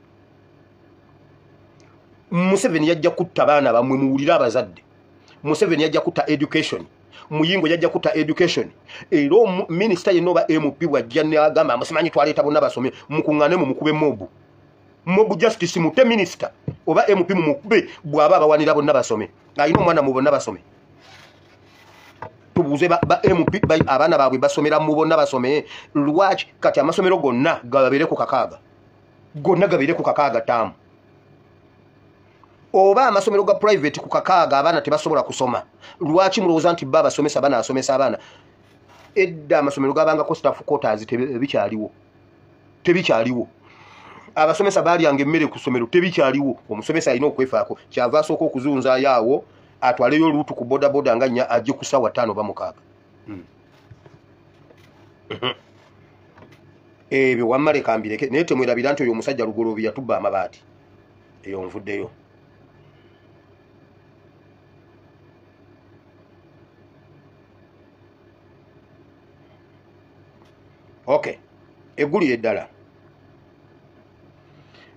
Museveni yajja kutta baana bamwe muwulira abazadde. Museveni yajja kutta education. Muyingo yajja kutta education. Era minister yenno ba MP wajja n'agamba amusimanyi twaleeta bonna basome mukungane mu mukube mobu. Mobu justice mute minister oba MP mu mukube bwaba abawanira bonna basome. Alina omwana mu bonna basome. Tubuze ba MP abaana baabwe basomera mu bonna basome. Lwaki kati amasomero gonna gabere ku kakaaga. Gonna gabere ku kakaaga tamu. Oba amasomero ga private ku kakaaga abaana tebasobola kusoma. Lwaki mulowooza nti baba asomesa abaana asomesa abaana? Edda amasomero gabangako staff quarters tebikyaliwo. Tebikyaliwo. Abasomesa balyanga emmere ku ssomero tebikyaliwo. Omusomesa alina okwefaako. Kyava asooka okuzunza yaawo atwaleyo oluutu ku boda boda nga nnya ajje ku ssaawa 5 ba 6. Ebyo wammale kambireke naye temwerabira nti oyo omusajja Lugoloobi yatubba amabaati. Eyo nvuddeyo. Okay. Eggulire eddala.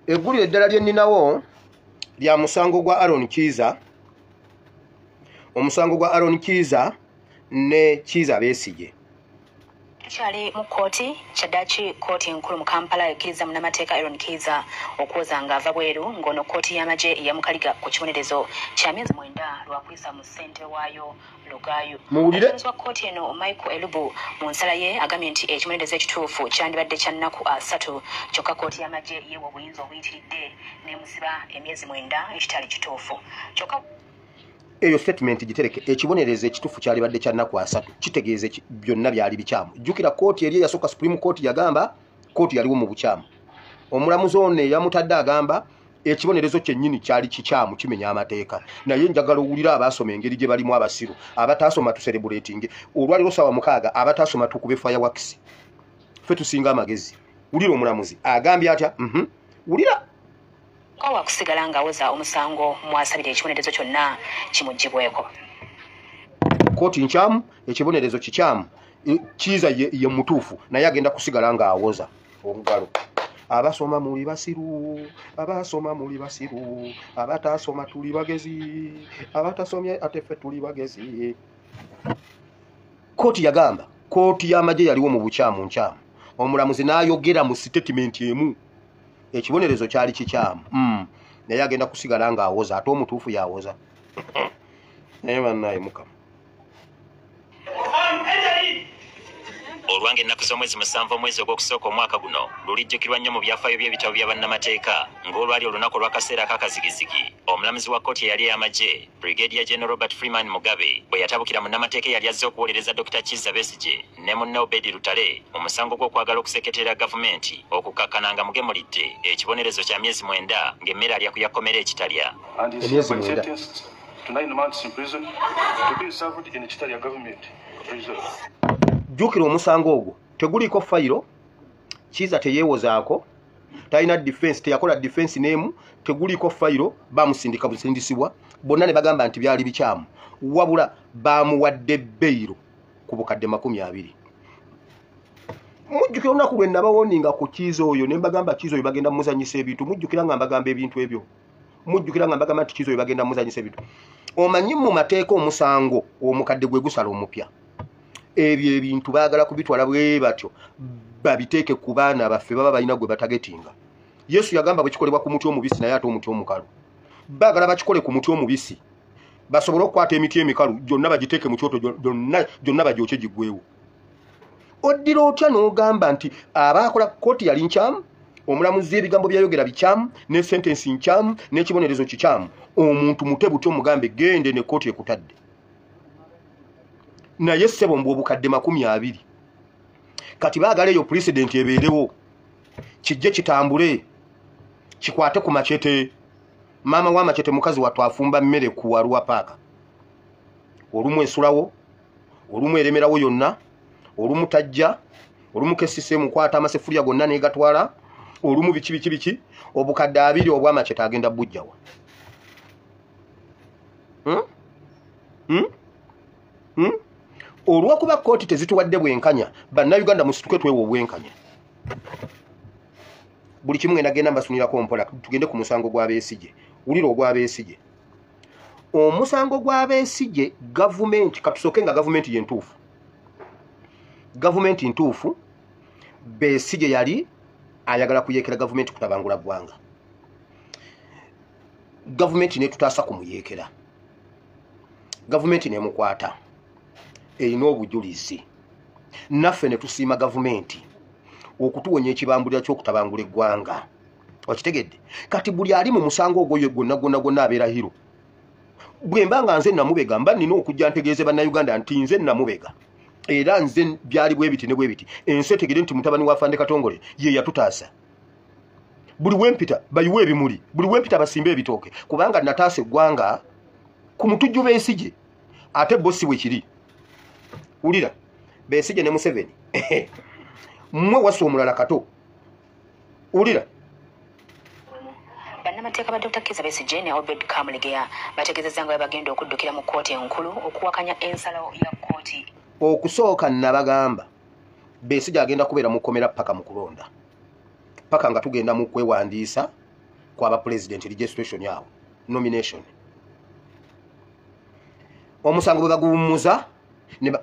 Eggulire eddala lye nninawo lya musango gwa Aaron Kiiza. Omusango gwa Aaron Kiiza ne Kiiza Besigye. Kyali mu kooti kyaddaaki kooti nkulu mu Kampala ekkiriza munnamateeka Aaron Kiiza okwoza ng'ava bweru ng'ono kooti y'amagye eyamukaliga ku kibonerezo kya myezi 9 lwakwisa mu ssente waayo Lugayu. Omugenzi wa kooti eno Michael Elubu mu nsala ye agambye nti ekibonerezo ekituufu kyandibadde kya nnaku 3 kyokka kooti y'amagye yeewa obuyinza obuyitiridde n'emusiba emyezi 9 ekitali kituufu. Kyokka eyo statement gitereke ekibonerezo ekituufu kyalibadde kya nnaku 3 kitegeeza byonna byali bikyamu. Jjukira kooti eri eyasooka Supreme Court yagamba kooti yaliwo mu bukyamu. Omulamuzi ono yamutadde agamba ekibonerezo kyennyini kyali kikyamu kimenya amateeka. Naye njagala owulira abaasoma engeri gye balimu abasiru abataasoma tucelebrating olwaliro ssaawa 6 abataasoma tukube fireworks. Ffe tusinga amagezi. Wulira omulamuzi agambye atya wulira kawa kusigala ng'awoza omusango mwasabira ekibonerezo kyonna kimugibweko. Kooti nkyamu ekibonerezo kikyamu Kiiza ye mutuufu naye agenda kusigala ng'awoza omugalo. Abasoma muli basiru, abasoma muli basiru, abataasoma tuli bagezi, abatasomye ate ffe tuli bagezi. Kooti yagamba kooti y'amagye yaliwo mu bukyamu nkyamu. Omulamuzi n'ayogera mu statement emu ekibonerezo kyali kikyamu naye agenda kusigala ng'awoza ate omutuufu yawoza. Naye bannaye Mukama. Olwange ennaku z'omwezi 7 omwezi ogw'okusooka omwaka guno lulijjukirwa nnyo mu byafaayo by'ebitabo bya bannamateeka ng'olwali olunaku olw'akaseera ak'akazigizigi. Omulamuzi wa kkooti eyali ey'amagye Brigadier General Robert Freeman Mugabe bwe yatabukira munnamateeka eyali azze okuwolereza Dr. Kiiza Besigye ne munne Obedi Lutale mu musango gw'okwagala okuseketera gavumenti okukakkana nga mugemulidde ekibonerezo kya myezi 9 ng'emmere alya ku yakomera ekitalya. Emyezi 9 to 9 months in prison to be served in Kitalya government prison. Jjukira omusango ogwo teguliko fayiro. Kiiza teyeewozaako talina defense teyakola defense n'emu teguliko fayiro bamusindika busindisibwa bonna ne bagamba nti byali bikyamu wabula bamuwadde beyiro ku bukadde 20. Mujjukira olunaku lwe nabawoninga ku Kiiza oyo ne mbagamba Kiiza oyo bagenda muzanyisa ebintu mujjukira nga mbagamba ebintu ebyo mujjukira nga mbagamba nti Kiiza oyo bagenda muzanyisa ebintu. Omanyi mu mateeka omusango omukadde gwe gusala omupya. Ebyo ebintu baagala kubitwala bwe batyo babiteeke ku baana baffe baba balina gwe batagetinga. Yesu yagamba bwe kikolebwa ku muti omubisi naye ate omuti omukalu. Baagala bakikole ku muti omubisi basobole okukwata emiti emikalu gyonna bagiteeke mu kyoto gyonna bagyokye giggwewo. Oddira otya n'ogamba nti abaakola kooti yali nkyamu omulamuzi ebigambo byayogera bikyamu ne sentensi nkyamu n'ekibonerezo kikyamu omuntu mute buti omugambe gende ne kooti ekutadde. Naye ssebo mbu obukadde 20 kati baagala eyo president ebeerewo kijje kitambule kikwate ku machete. Maama wa machete mukazi wattu afumba mmere ku Arua Paaka. Olumu esulawo olumu eremerawo yonna olumu tajja olumu kesise mukwata amasefulya gonna negatwala olumu biki obukadde 2 obwa machete agenda bujjawa. olw'okuba kooti tezituwadde bwenkanya bannayuganda musituke twewa obwenkanya buli kimu ngenda genda mbasunirako mpola tugende ku musango gwa Besigye wulira ogwa Besigye omusango gwa Besigye gavumenti katusooke nga gavumenti yentuufu gavumenti ntuufu Besigye yali ayagala kuyeekera gavumenti kutabangula ggwanga gavumenti netutaasa kumuyeekera gavumenti nemukwata erina obujulizi naffe ne tusiima gavumenti okutuwonya ekibambulira ky'okutabangula eggwanga okitegedde kati buli ali mu musango ogwo gwonna abeera hiro bwe mba nga nze namubega mba nina okujja ntegeeze bannayuganda nti nze namubega era nze byali bwe biti ne bwe biti ensi etegere nti mutabani wa Fande Katongole ye yatutaasa buli wempita bayiwe ebimuli buli wempita basimbe ebitooke kubanga nataasa eggwanga ku mutujju Besigye ate bossi bwe kiri ulira Besigye ne Museveni mmwe wasi omulala kato ulira bannamateeka ba Dr. Kizza Besigye ne Obed Kamulegeya bategeezezza nga bagenda okuddukira mu kkooti enkulu okuwakanya ensalo ya kkooti okusooka nabagamba Besigye agenda kubeera mu kkomera paka mu kulonda paka nga tugenda mu kwewandiisa kwaba president registration yawo nomination omusango bwe baguwummuza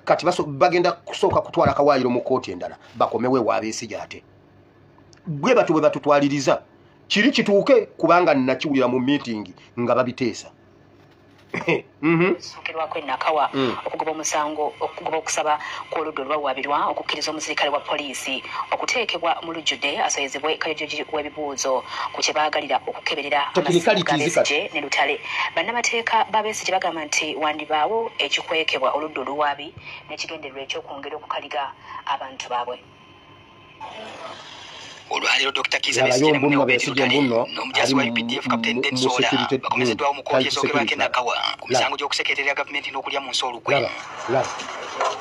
kati bagenda kusooka kutwala kawaayiro mu kkooti endala bakomewe wa Besigye ate bwe batu bwe batutwaliriza kiri kituuke kubanga nakiwulira mu meeting nga babiteesa sokerwako enakawa okugoba omusango okugoba okusaba kw'oludda olwawaabirwa okukkiriza omusirikale wa poliisi okuteekebwa mu lujjudde asoyezebwe kayojoji w'ebibuuzo ku kye baagalira okukeberera amasimu ga Besigye ne Lutale bannamateeka ba Besigye bagamba nti wandibaawo ekikwekebwa oludda oluwaabi n'ekigendererwa eky'okwongera okukaliga abantu baabwe olwaleero Dr. Kizza Besigye ne Obed Lutale n'omujaasi wa UPDF Captain Den Sola bakomezeddwawo mu kkooti esookerwako enakawa ku misango gy'okuseketerera gavumenti n'okulya mu nsi olukwe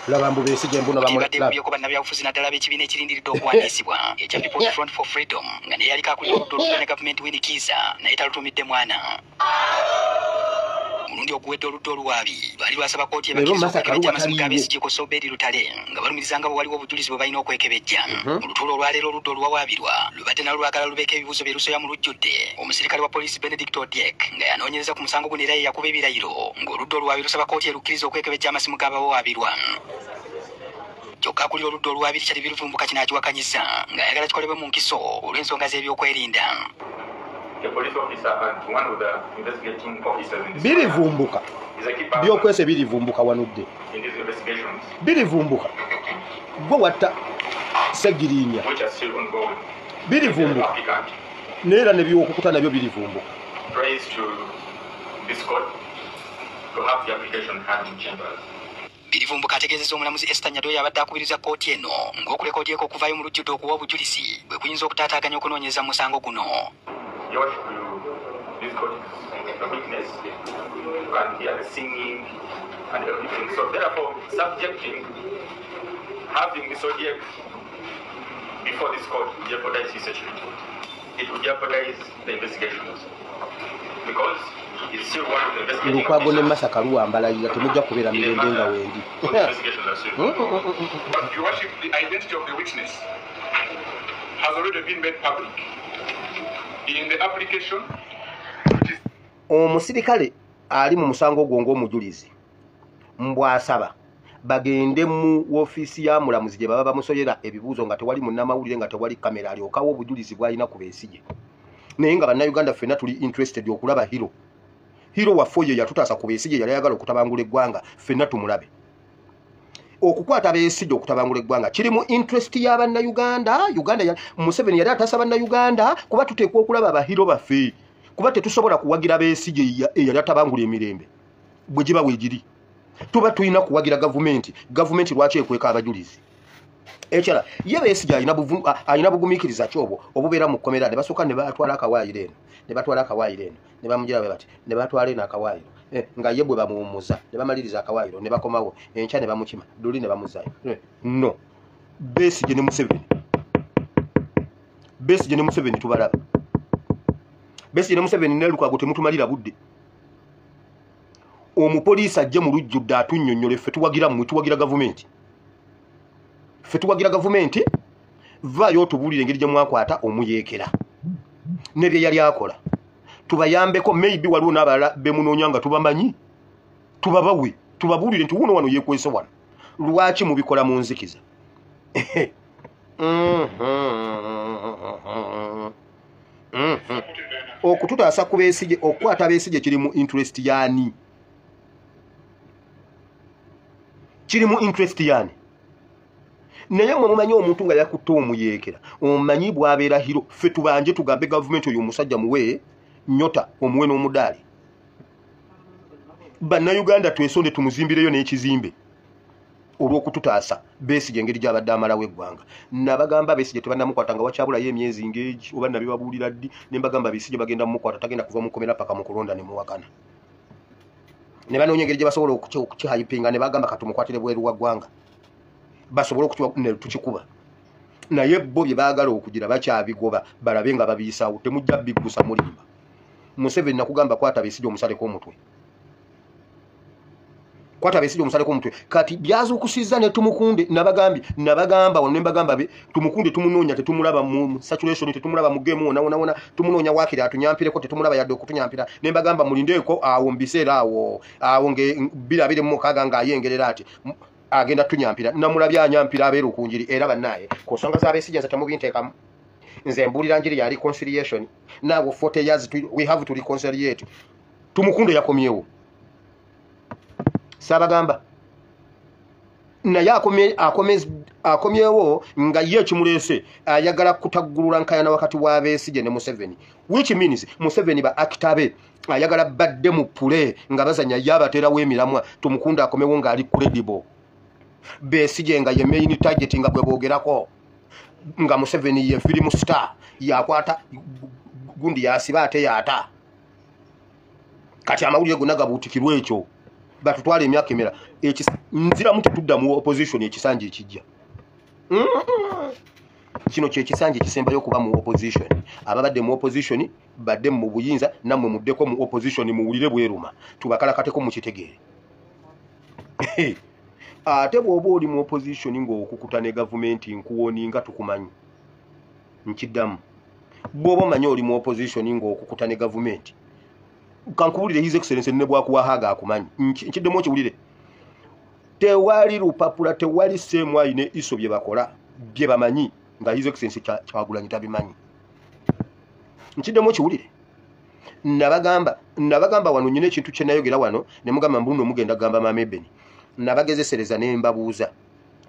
laba mbu Besigye mbuno bamubyeko bannabyabufuzi naddala b'ekibiina ekirindiridde okuwandiisibwa ekya People's Front for Freedom nga naye yaliko akulira oludda olutone gavumenti Winnie Kizza naye talutumidde mwana omulundi oguwedde oludda oluwaabi lwali lwasaba kkooti ebakiriza amasimu ga Besigye ku Obed Lutale nga balumiriza nga bwe waliwo obujulizi bwe balina okwekebejja olutuulo olwaleero oludda oluwawaabirwa lubadde nalwo lwagala lubeeko ebibuuzo bye lusoya mu lujjudde omusirikale wa poliisi Benedict Odiek nga yanoonyereza ku musango guno era ye yakuba ebirayiro ng'oludda oluwaabi lusaba kkooti erukkiriza okwekebejja amasimu g'abawawaabirwa kyokka akulira oludda oluwaabiri kyali biruvumbuka kinaakiwakanyiza ng'ayagala kikolebwe mu nkiso olw'ensonga z'ebyokwerinda birivumbuka byokwese birivumbuka wanudde birivumbuka gwe watta Segirinya birivumbuka neera ne byokukuta nabyo birivumbuka birivumbuka ategeezezza omulamuzi Esther Nyado yabadde akubiriza kkooti eno ng'okuleka Odieko okuvaayo mu lujjudde okuwa obujulizi bwe kuyinza okutaataaganya okunoonyeza mu musango guno This court is a witness. You can hear the singing and everything. So therefore, subjecting, having this object before this court would jeopardize his security. It would jeopardize the investigations. Because it's still one of the investigations. Lukwago ne masaka luwambalalira temujja kubeera mirembe nga wendi. But your worship, the identity of the witness has already been made public. In the application, omusirikale ali mu musango gwo ng'omujulizi mbwasaba bagende mu woofiisi ya mulamuzi gye baba bamusoyera ebibuuzo nga tewali munnamawulire nga tewali kamera alyokawo obujulizi bw'alina ku Besigye naye nga bannayuganda ffenna tuli interested okulaba hiro waffe oyo yatutaasa ku Besigye yali ayagala okutabangula eggwanga ffenna tumulabe okukwata Besigye okutabangula eggwanga kiri mu interest y'abannayuganda Museveni yali ataasa bannayuganda kuba tuteekwa okulaba abahiro baffe kuba tetusobola kuwagira Besigye eyali atabangula emirembe bwe giba weegiri tuba tulina kuwagira gavumenti lwaki ekweka abajulizi ekirala ye Besigye alina bugumiikiriza kyobo obubeera mu kkomera ne basooka ne batwala akawaayiro eno ne bamugira bwe bati ne batwala eno akawaayiro nga ye bwe bamuwummuza ne bamaliriza akawaayiro ne bakomawo enkya ne bamukima luli ne bamuzaayo no Besigye ne Museveni tubalaba Besigye ne Museveni ne Lukwago temutumalira budde omupoliisi ajje mu lujjudde atunnyonnyole ffe tuwagira mmwe tuwagira gavumenti vaayo otubuulire engeri gye mwakwata omuyeekera ne bye yali akola tubayambeko maybe waliwo n'abalala bemunoonya nga tubamanyi tubabawe tubabuulire nti wuno wano yeekwese wano lwaki mubikola mu nzikiza okututaasa ku Besigye okukwata Besigye kiri mu interest yaani naye mwe mumanyi omuntu nga yakutte omuyeekera omumanyi bw'abeera hiro ffe tubanje tugambe gavumenti oyo omusajja muwe nyota omuwe n'omudaali bannayuganda twesonde tumuzimbireyo n'ekizimbe olw'okututaasa Besigye engeri gy'abadde amalawo eggwanga nabagamba Besigye tebannamukwata nga wakyabulayo emyezi ng'egi oba nabibabuulira ddi ne mbagamba Besigye bagenda mumukwata tagenda kuva mu kkomera paka mu kulonda ne muwakana ne banoonya engeri gye basobola okukihayipinga ne bagamba katumukwatire bweru wa ggwanga basobola tukikuba naye bo bye baagala okugira bakyabigoba balabe nga babiisaawo temujja biggusa mulimba Museveni nakugamba kwata Besigye omusaleko omutwe kati byazuukusizza ne tumukunde nabagamba wano ne mbagamba be tumukunde tumunoonya tetumulaba mu saturation tetumulaba mu game wona tumunoonya wakira atunyampireko tetumulaba yadde okutunyampira ne mbagamba mulindeeko awo mbiseera awo birabire mu kaga nga ayengerera ati agenda tunyampira namulabya anyampira abeera okunjiri era bannaye ku nsonga za Besigye nze temubinteekamu nze mbuulira njiri ya reconciliation now 40 years we have to reconciliate tumukunde yakomyewo sabagamba naye akomyewo nga ye kimulese ayagala kutaggulula nkayana wakati wa Besigye ne Museveni which means Museveni ba akitabe ayagala badde mu pule nga bazanya yabaterawo emiramwa tumukunde akomewo nga ali credible Besigye nga ye main target nga bwe boogerako nga Museveni ye film star yakwata gundi yasiba ate yata kati amawulire gonna gabuutikirwa ekyo batutwala emyaka emera nzira muti tudda mu opposition ekisanja ekijja kino kyekisanja ekisembayo okuba mu opposition ababadde mu opposition badde mu buyinza nammwe muddeko mu opposition muwulire bweruma tubakalakateko mu kitegeere ate bw'oba oli mu opposition ng'okukuta ne gavumenti nkuwoni nga tukumanyi nkiddamu bw'oba omanyi oli mu opposition ng'okukuta ne gavumenti kankubulire his excellence ne bwakuwahaga akumanyi nkiddemu okiwulire tewali lupapula tewali semwayi ne iso bye bakola bye bamanyi nga his excellence Kyagulanyi tabimanyi nkiddemu okiwulire nabagamba wano nyina ekintu kye nayogera wano ne mugamba mbuno mugenda gamba Mamebeni nabagezesereza ne mbabuuza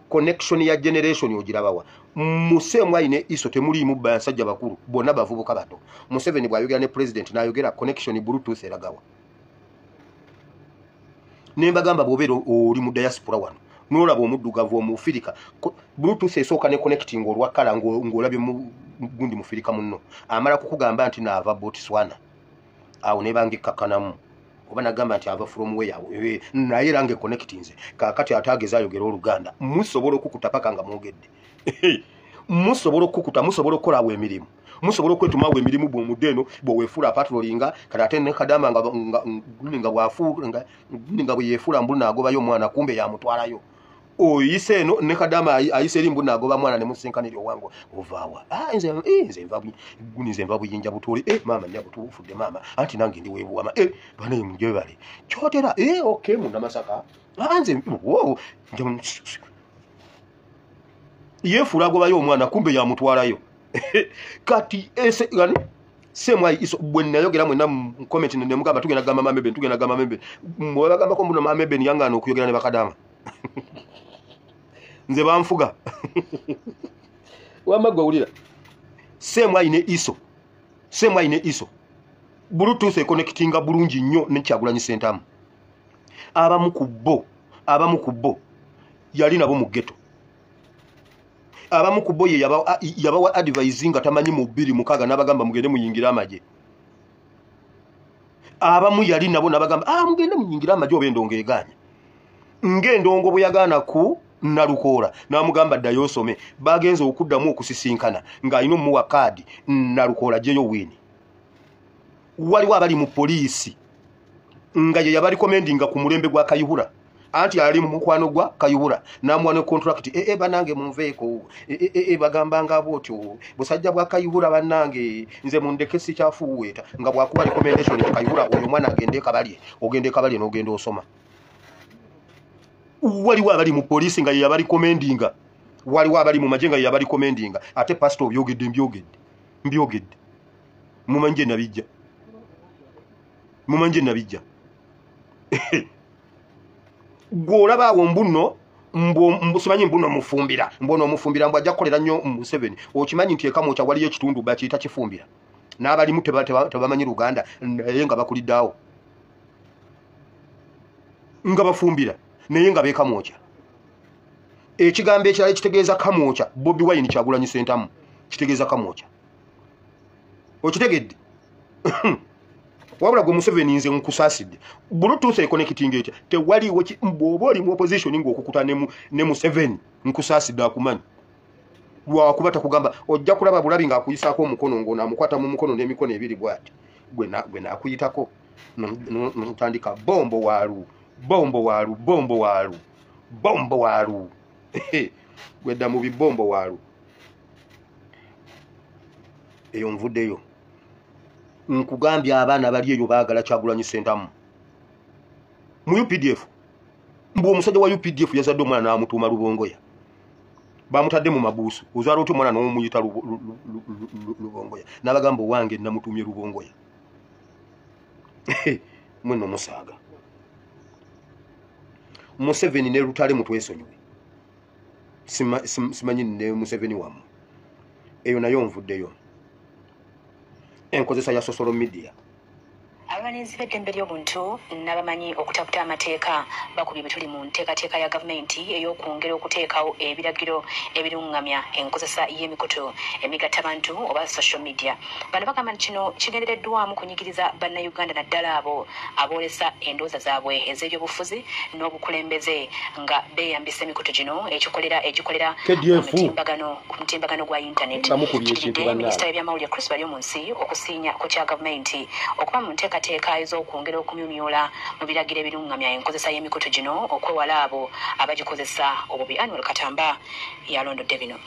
connection ya generation ogirabawa musemwayi ne iso temuliimu bansajja bakulu bonna bavubuka bato Museveni bwayogera ne president nayogera connection bluetooth eragawa nembagamba bw'obeera oli mu diaspora wano n'olaba omuddugavu omufirika bluetooth esooka ne connecting olwakala ng'olabye gundi mufirika munno amala kukugamba nti naava Botswana awo ne bangikkakkanamu oba nagamba nti ava from where naye range connectinze kakati atageza ayogera Oluganda musobola okukuta paka nga mwogedde musobola okukuta musobola okukola awo emirimu musobola okwetuma awo emirimu bw'omuddeno bweweefuula patrolinga kati ate ne kadama nga bwe yeefuula mbulu n'agobayo omwana kumbe yamutwalayo oyise eno ne kadama ayise eri mbulu n'agoba mwana ne musinkanira owango ovaawa nze nva buyinja butuuli maama nyabutu bufudde maama anti nange ndi weebuwama banaye mujebale kyotera okay munnamasaka nze yeefuula agobayo omwana kumbe yamutwalayo kati semwayi iso bwe nayogera mwena mu comment ne mugamba tugenda gamba Mamebeni mwebagambako mbuno Mamebeni yangaana okuyogera ne bakadama nze banfuga wamagwa wulira semwayi ne iso bluetooth connectinga bulungi nnyo ne Kyagulanyi Ssentamu abamu ku bo yali nabo mu ghetto abamu ku bo ye yabawa advising nga tamanyi mu 26 n'abagamba mugende muyingira amaje abamu yali nabo n'abagamba mugende muyingira amaje obendongo eganya ng'endongo bwe yagaana ku Nalukoola n'amugamba ddayo osome bagenze okuddamu okusisinkana ng'alina omuwa kaadi Nalukoola gyeyo wini waliwo abali mu poliisi nga ye yabali commendinga ku mulembe gwa Kayihura anti ali mu mukwano gwa Kayihura namwane contract banange munveeko bagambanga bwotyo busajja bwa Kayihura banange nze mundeke si kyafuweta nga bwakuba recommendation ku Kayihura oyo mwana agende kabalye ogende kabalye n'ogenda osoma waliwo abali mu police nga ye yabali commendinga waliwo abali mu majenga ye yabali commendinga ate pastor obyogedde mbyogedde mumanje nabijja gwolaba awo mbuno simanyi mbuno mufumbira mbono omufumbira mbwa ajja kukolera nnyo mu 7 okimanyi nti eka mwoca waliyo ekitundu bakiyita kifumbira n'abalimu tebamanyi Luganda naye nga bakuliddeawo nga bafumbira naye nga beeka mwoca ekigambo ekirala ekitegeeza kamwoca Bobi Wine Kyagulanyi Ssentamu kitegeeza kamwoca okitegedde wabula gwe Museveni nze nkusaasidde Bluetooth connecting etya tewaliwo bw'oba oli mu opposition ng'okukuta ne Museveni nkusaasidde akumanyi lwakuba takugamba ojja kulaba bulabi ng'akuyisaako omukono ng'onaamukwata mu mukono n'emikono ebiri bw'ati gwe naakuyitako notandika bombo waalu gwedda mu bibombo waalu eyo nvuddeyo nkugambye abaana bali eyo baagala Kyagulanyi Ssentamu mu UPDF mbu omusajja wa UPDF yazadde omwana n'amutuuma Lubongoya bamutadde mu mabuusu ozaala otyo omwana n'omuyita Lubongoya n'abagamba owange namutuumye Lubongoya mweno musaaga Museveni ne Lutale mutwesonyiwe simanyi ne Museveni wamu eyo nayo nvuddeyo enkozesa ya social media abalinzi b'eddembe ly'obuntu n'abamanyi okutaputa amateeka bakubye bwe tuli mu nteekateeka ya gavumenti ey'okwongera okuteekawo ebiragiro ebiruŋŋamya enkozesa y'emikutu emigatta abantu oba social media. Bano bagamba nti kino kigendereddwamu kunyigiriza bannayuganda naddala abo aboolesa endowooza zaabwe ez'ebyobufuzi n'obukulembeze nga beeyambisa emikutu gino egikolera ku mutimbagano gwa intaneti. Kikiridde minisita w'ebyamawulire Chris Baryomunsi okusiinya ku kya gavumenti okuba mu nteekateeka ez'okwongera okumyumyola mu biragiro ebiruŋŋamya enkozesa y'emikutu gino okwewala abo abagikozesa obubi. Annual Katamba yalondodde bino.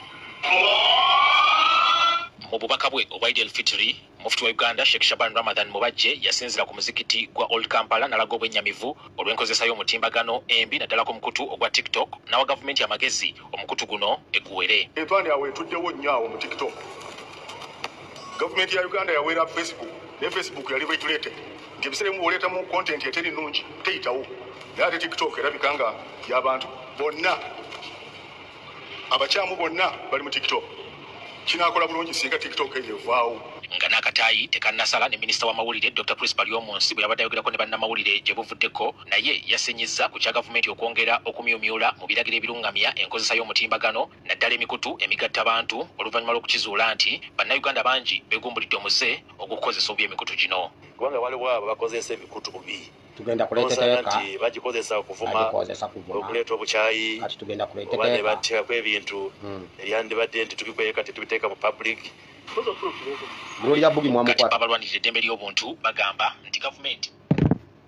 Mu bubaka bwe obwa Eid al-Fitr, mufti wa Uganda Sheikh Shaban Ramadan Mubajje yasinzira ku muzikiti gwa Old Kampala n'alaga obwennyamivu olw'enkozesa y'omutimbagano embi naddala ku mukutu ogwa TikTok n'awa gavumenti amagezi omukutu guno eguwere. Entwani yawe etuddewo nnyo mu TikTok. Gavumenti ya Uganda yaweera Facebook ne Facebook yali regulated ng'ebiseera mu oleeta mu content eteri nnungi teyitawo naye ate TikTok erabika nga y'abantu bonna abakyamu bonna bali mu TikTok. Kinaakola bulungi singa TikTok eyevaawo. Nga n'akataayi tekannasala ne minisita w'amawulire Dr. Chris Baryomunsi bwe yabadde ayogerako ne bannamawulire gye buvuddeko naye yasenyezza ku kya gavumenti okwongera okumyumyula mu biragiro ebiruŋŋamya enkozesa y'omutimbagano naddala emikutu emigatta abantu oluvannyuma lw'okukizuula nti bannayuganda bangi beegumbulidde omuze okukozesa obubi emikutu gino. Kubanga waliwo abo bakozesa emikutu bubi. Tugenda kuleeta teeka nti bagikozesa okuvuma okuleeta obukyayi kati tugenda kuleeta teeka ne bateekako ebintu eryandibadde nti tubikweka tetubiteeka mu public. Kati abalwanirira eddembe ly'obuntu bagamba nti gavumenti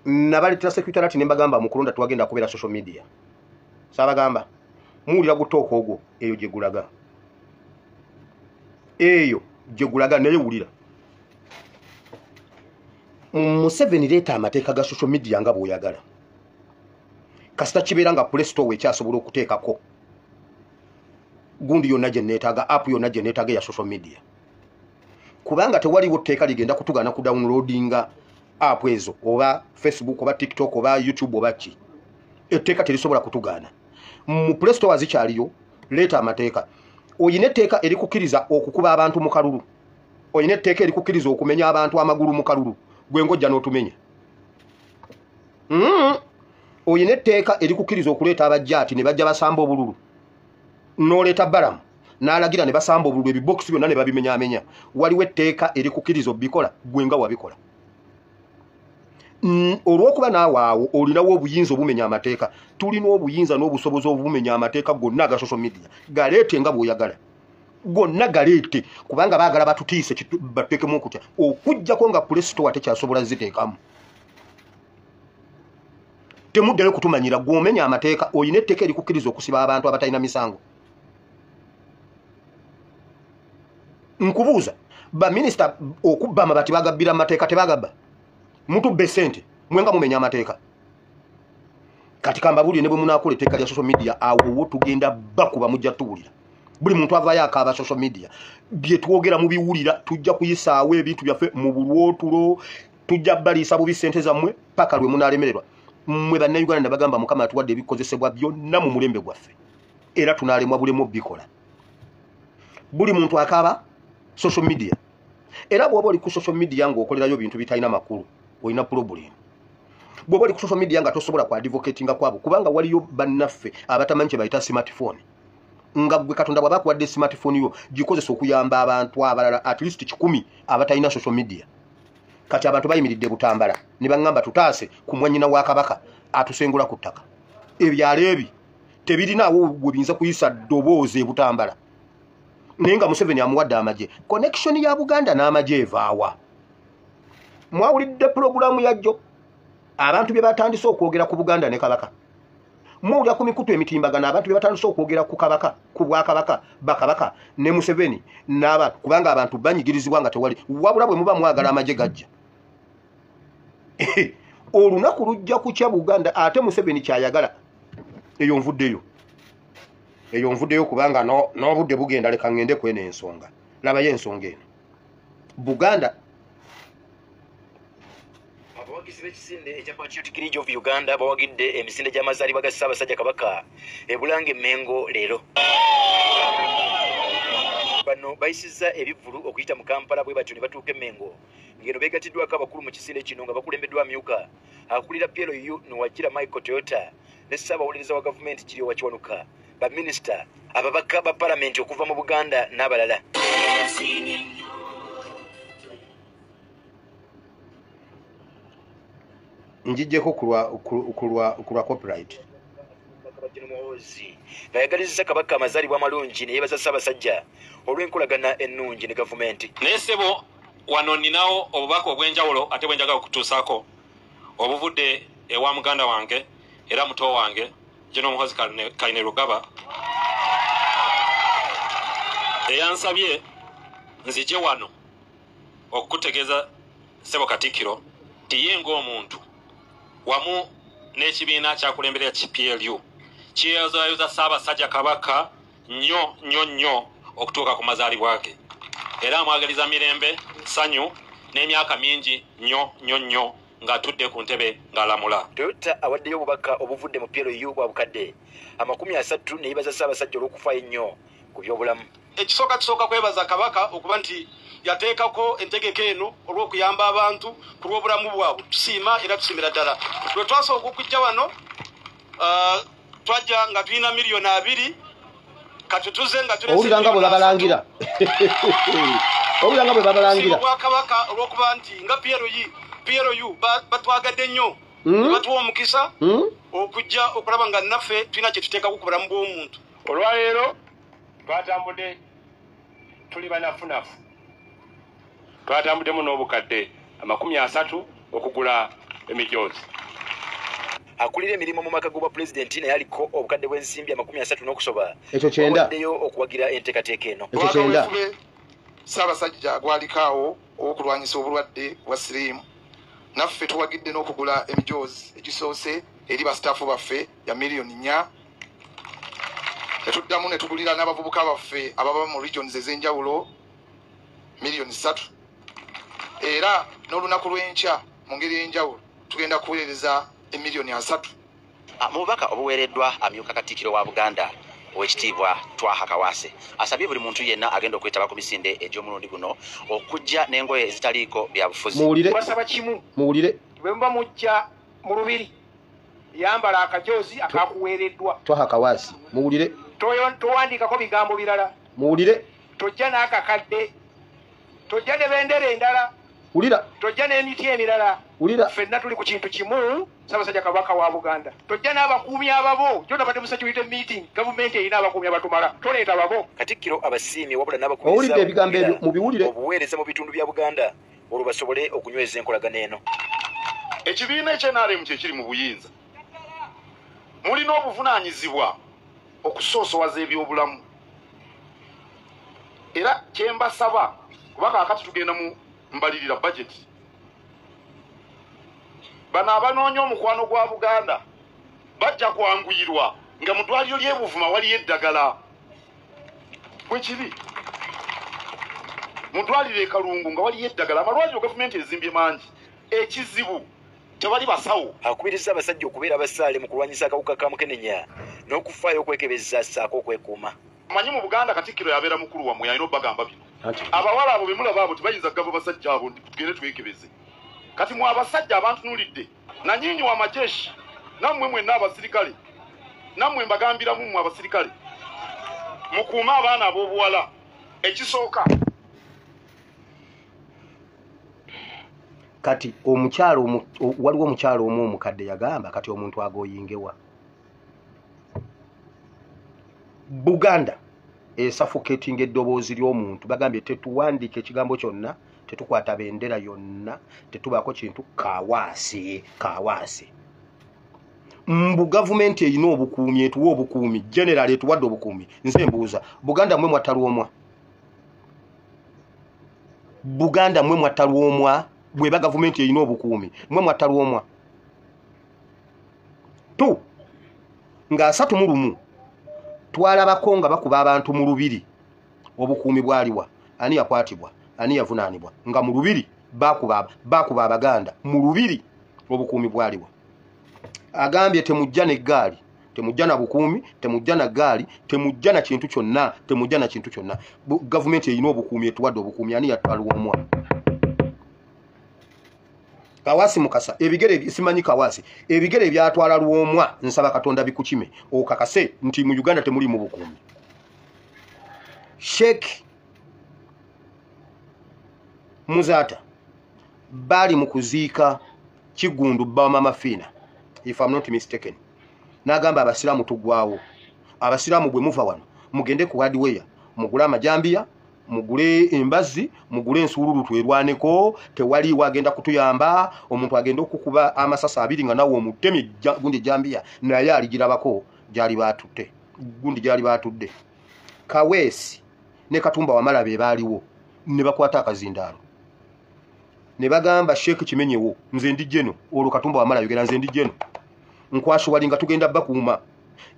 nabaleetera secretariat ne mbagamba mu kulonda twagenda kubeera social media saabagamba muwulira gutooko ogwo eyo gye gulaga naye wulira Museveni leeta amateeka ga social media nga bw'oyagala kasita kibeera nga Play Store ekyasobola okuteekako gundi yonna gye neetaaga app yonna gye neetaaga ya social media kubanga tewaliwo tteeka ligenda kutugana ku downloadinga app ezo oba Facebook oba TikTok oba YouTube oba ki etteeka terisobola kutugana mu Play Store zikyaliyo leeta amateeka oyina etteeka erikukkiriza okukuba abantu mu kalulu oyina etteeka erikukkiriza okumenya abantu amagulu mu kalulu gwe ngojja n'otumenya oyina etteeka erikukkiriza okuleeta abajjaati ne bajja basamba obululu n'oleeta balamu n'alagira ne basamba obululu ebibokisi byonna ne babimenyaamenya waliwo etteeka erikukkiriza obikola gwe nga wabikola olw'okuba naawe awo olinawo obuyinza obumenya amateeka tulina obuyinza n'obusobozi obumenya amateeka gonna aga social media galeete nga bw'oyagala gonna galeete kubanga baagala batutiise bateekemu okutya okuggyako nga Play Store tekyasobola ziteekamu temuddeyo kutumanyira gw'omenya amateeka oyina etteeka erikukkiriza okusiba abantu abatalina misango. Nkubuuza baminisita okubba amabati bagabbira amateeka tebagabba? Mutubbe ssente mwenga mumenya amateeka. Kati kambabulire ne bwe munaakola etteeka lya social media awo tugenda bakuba mujja tuwulira. Buli muntu avayo akaaba social media. Bye twogera mu biwulira tujja kuyisaawo ebintu byaffe mu bulwotulo tujja baliisa bubi ssente zammwe paka lwe munaalemererwa. Mmwe bannayuganda bagamba Mukama atuwadde ebikozesebwa byonna mu mulembe gwaffe. Era tunaalemwa bulemu bikola. Buli muntu akaaba social media. Era bw'oba oli ku social media ng'okolerayo bintu bitalina makulu olina problem. Bw'oba oli ku social media nga tosobola ku advocatinga kwabo kubanga waliyo bannaffe abatamanyi kye bayita smartphone. Nga gwe Katonda bw'aba akuwadde smartphone yo gikozesa okuyamba abantu abalala at least 10 abatalina social media. Kati abantu bayimiridde Butambala ne bangamba tutaase ku mwanyina wa Kabaka atusengula ku ttaka. Ebyalo ebi tebirinaawo gwe biyinza kuyisa ddoboozi e Butambala. Nenga Museveni amuwadde amagye. Connection ya Buganda n'amagye evaawa. Mwawulidde programu yajjo abantu bye batandise okwogera ku Buganda ne Kabaka. Mwawulira ku mikutu emitimbagana abantu bye batandise okwogera ku Kabaka, ku Bwakabaka, Bakabaka ne Museveni n'abantu kubanga abantu banyigirizibwa nga tewali wabula bwe muba mwagala amagye gajja. Olunaku lujja kukya Buganda ate Museveni kyayagala. Eyo nvuddeyo. Eyo nvuddeyo kubanga n'obudde bugenda leka ngende kwene ensonga. Labayo ensonga eno. Buganda abawagizi b'ekisinde ekya Patriotic League of Uganda bawagidde emisinde gy'amazaalibwa ga Ssaabasajja Kabaka e Bulange Mengo leero. Bano bayisizza ebivvulu okuyita mu Kampala bwe batyo ne batuuka e Mengo. Ngeno beegatiddwako abakulu mu kisinde kino nga bakulembeddwa amyuka akulira PLU Nowajjira Michael Toyota ne Ssaabawuliriza wa gavumenti Kiryowa Kiwanuka, baminisita, ababaka ba palamenti okuva mu Buganda n'abalala. Njijjeko kulwa copyright. Bayagalizza Kabaka amazaalibwa amalungi ne yeebaza Ssaabasajja olw'enkolagana ennungi ne gavumenti. Naye ssebo wano ninawo obubaka obw'enjawulo ate bwe njagala okutuusaako obuvudde ewa muganda wange era muto wange General Muhoozi Kainerugaba eyansabye nzije wano okukutegeeza ssebo Katikkiro ti ye ng'omuntu wamu n'ekibiina kyakulemberera ki PLU kyeyozayoza Ssaabasajja Kabaka nnyo okutuuka ku mazaalibwa ge era amwagaliza mirembe sanyu n'emyaka mingi nnyo ng'atudde ku ntebe ng'alamula. Toyota awaddeyo obubaka obuvudde mu PLU bwa bukadde 30 ne yeebaza Ssaabasajja olw'okufaayo ennyo ku by'obulamu. Ekisooka kwebaza Kabaka okuba nti yateekako entegeka eno olw'okuyamba abantu ku lw'obulamu bwabwe. Tusiima era tusiimira ddala. Lwe twasooka okujja wano twajja nga tulina $2 million kati tuze nga owulira nga bwe babalangira. Owulira nga bwe babalangira. Kabaka olw'okuba nti nga PLU batwagadde nnyo batuwa omukisa okujja okulaba nga naffe tulina kye tuteekako ku bulamu bw'omuntu. Olwaleero twatambudde tuli banafunafu. Twatambuddemu n'obukadde 30 okugula emijoozi. Akulira emirimu mu maka g'obwa pulezidenti naye aliko obukadde bw'ensimbi 30 n'okusoba. Ekyo kyenda. Awaddeyo okuwagira enteekateeka eno. Ekyo kyenda. Ssaabasajja gwalikaawo okulwanyisa obulwadde bwa siriimu. Naffe tuwagidde n'okugula emijoozi egisoose eri basitaafu baffe ya $4 million. Tetuddamu ne tugulira n'abavubuka baffe ababa mu regions ez'enjawulo $3 million. Era n'olunaku lw'enkya mu ngeri y'enjawulo tugenda kuweereza $3 million. Mu bubaka obuweereddwa amyuka Katikkiro wa Buganda owekitiibwa Twaha Kawase asabye buli muntu yenna agenda okwetaba ku misinde egy'omulundi guno okujja n'engoye ezitaliiko bya bufuzi. Twasaba kimu muwulire bwe muba mujja mu lubiri yambala akajoozi akakuweereddwa. Twaha Kawase muwulire towandiikako bigambo birala. Muwulire tojja n'akakadde tojja ne bendera endala. Wulira tojja n'emiti emirala. Wulira ffenna tuli ku kintu kimu Ssaabasajja Kabaka wa Buganda. Tojja n'abakuumi ababo jona badde musa kiwite meeting gavumenti erina abakuumi abatumala toleeta babo. Katikkiro abasiimye wabula n'abakuumi owulidde ebigambo ebyo mubiwulire obuweereza mu bitundu bya Buganda olwo basobole okunyweza enkolagana eno. Ekibiina ekya NRM kye kiri mu buyinza mulina obuvunaanyizibwa okusoosowaza ebyobulamu. Era kyembasaba kuba kaakati tugenda mu mbalirira budget. Bano abanoonya omukwano gwa Buganda bajja kwanguyirwa nga mu ddwaliro ly'e Buvuma waliyo eddagala. Bwe kiri mu ddwaliro e Kalungu nga waliyo eddagala. Amalwaliro gavumenti ezimbye mangi. Ekizibu tebali basawo. Akubiriza abasajja okubeera abasaale mu kulwanyisa akawuka ka mukenenya n'okufaayo okwekebeza ssaako okwekuuma. Manyi mu Buganda Katikkiro yabeera mukulu wamwe alina obagamba bino. Abawala abo bemulaba abo tebayinza kugaba basajja abo tugende twekebeze. Kati mu abasajja abantunulidde nanyinyi wa majeshi nammwe mwenna abasirikale nammwe mbagambiramu mu abasirikale mukuuma abaana ab'obuwala. Ekisooka kati waliwo omukyalo omu omukadde yagamba kati omuntu agoyingewa Buganda esuffocating eddoboozi ly'omuntu bagambye tetuwandiika ekigambo kyonna tetukwata bendera yonna tetubaako kintu kawaasi. Mbu gavumenti erina obukuumi etuwa obukuumi general etuwadde obukuumi. Nze mbuuza Buganda mmwe mwatalwomwa Buganda mmwe mwatalwomwa bweba gavumenti erina obukuumi mmwe mwatalwomwa tu nga 31 twalabako nga bakuba abantu mu lubiri obukuumi bwaliwa ani yakwatibwa ani yavunaanibwa nga mu lubiri bakuba Abaganda mu lubiri obukuumi bwaliwa. Agambye temujja n'eggaali temujja na bukuumi temujja na gaali temujja na kintu kyonna gavumenti erina obukuumi etuwadde obukuumi ani yatwalwomwa. Kawasi Mukasa ebigere simanyi Kawasi ebigere byatwala Lwomwa nsaba Katonda bikukime okakase nti mu Uganda temuli mu bukuumi. Sheikh Muzata bali mu kuziika Kigundu Bamama Fina if I'm not mistaken. Nagamba abasiramu tugwawo abasiramu bwe muva wano mugende ku hardware mugula amajambia mugule embazi mugule ensululu twerwaneko tewali wagenda kutuyamba omuntu agenda okukuba amasasa abiri nga nawo omutemi gundi jambia naye aligirabako gyali batutte gundi gyali batudde. Kawesi ne Katumba Wamala be baaliwo ne bakwata akazindaalo ne bagamba Sheikh Kimenyewo nze ndi jeno olwo Katumba Wamala yogera nze ndi jeno nkwasho wali nga tugenda bakuuma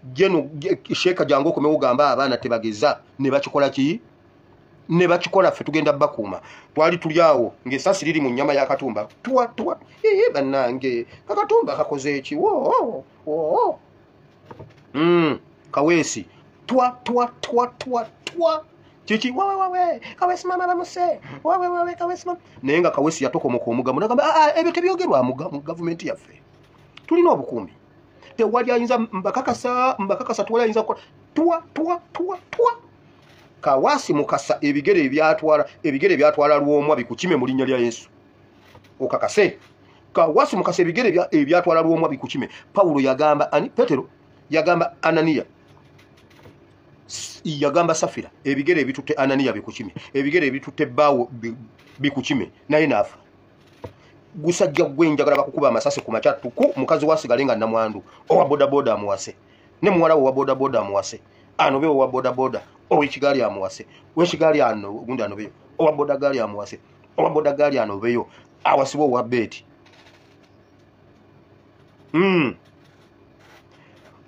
jeno Sheikh jango komewo gamba abaana tebageza ne bakikola ki ne bakikola ffe tugenda bakuuma twali tulyawo ng'essasi liri mu nnyama ya Katumba tuwa bannange Katumba kakoze eki Kawesi twa Chichi wawe Kawesi mama bamuse wawe Kawesi mama nenga Kawesi yatokomoka omugamu nagamba ebyo tebyogerwa mu gavumenti yaffe tulina obukuumi tewali ayinza mbakakasa tuwali ayinza twa Kawasi Mukasa ebigere byatwala Lwomwa bikukime mu linnya lya Yesu okakase Kawasi Mukasa ebigere byatwala Lwomwa bikukime. Paulo yagamba Petero yagamba Anania yagamba Safira ebigere bitutte Anania bikukime ebigere bitutte Bawo bikukime naye nafa. Gusajja gwenjagala bakukuba amasase ku machatu ku mukazi wasigalenga na mwandu owa bodaboda amuwase ne muwala wa bodaboda amuwase anobe owa bodaboda owekigali amuwase wekigali ano gundi anobeyo owa bodagali amuwase owa bodagali anobeyo awasibo owa beti.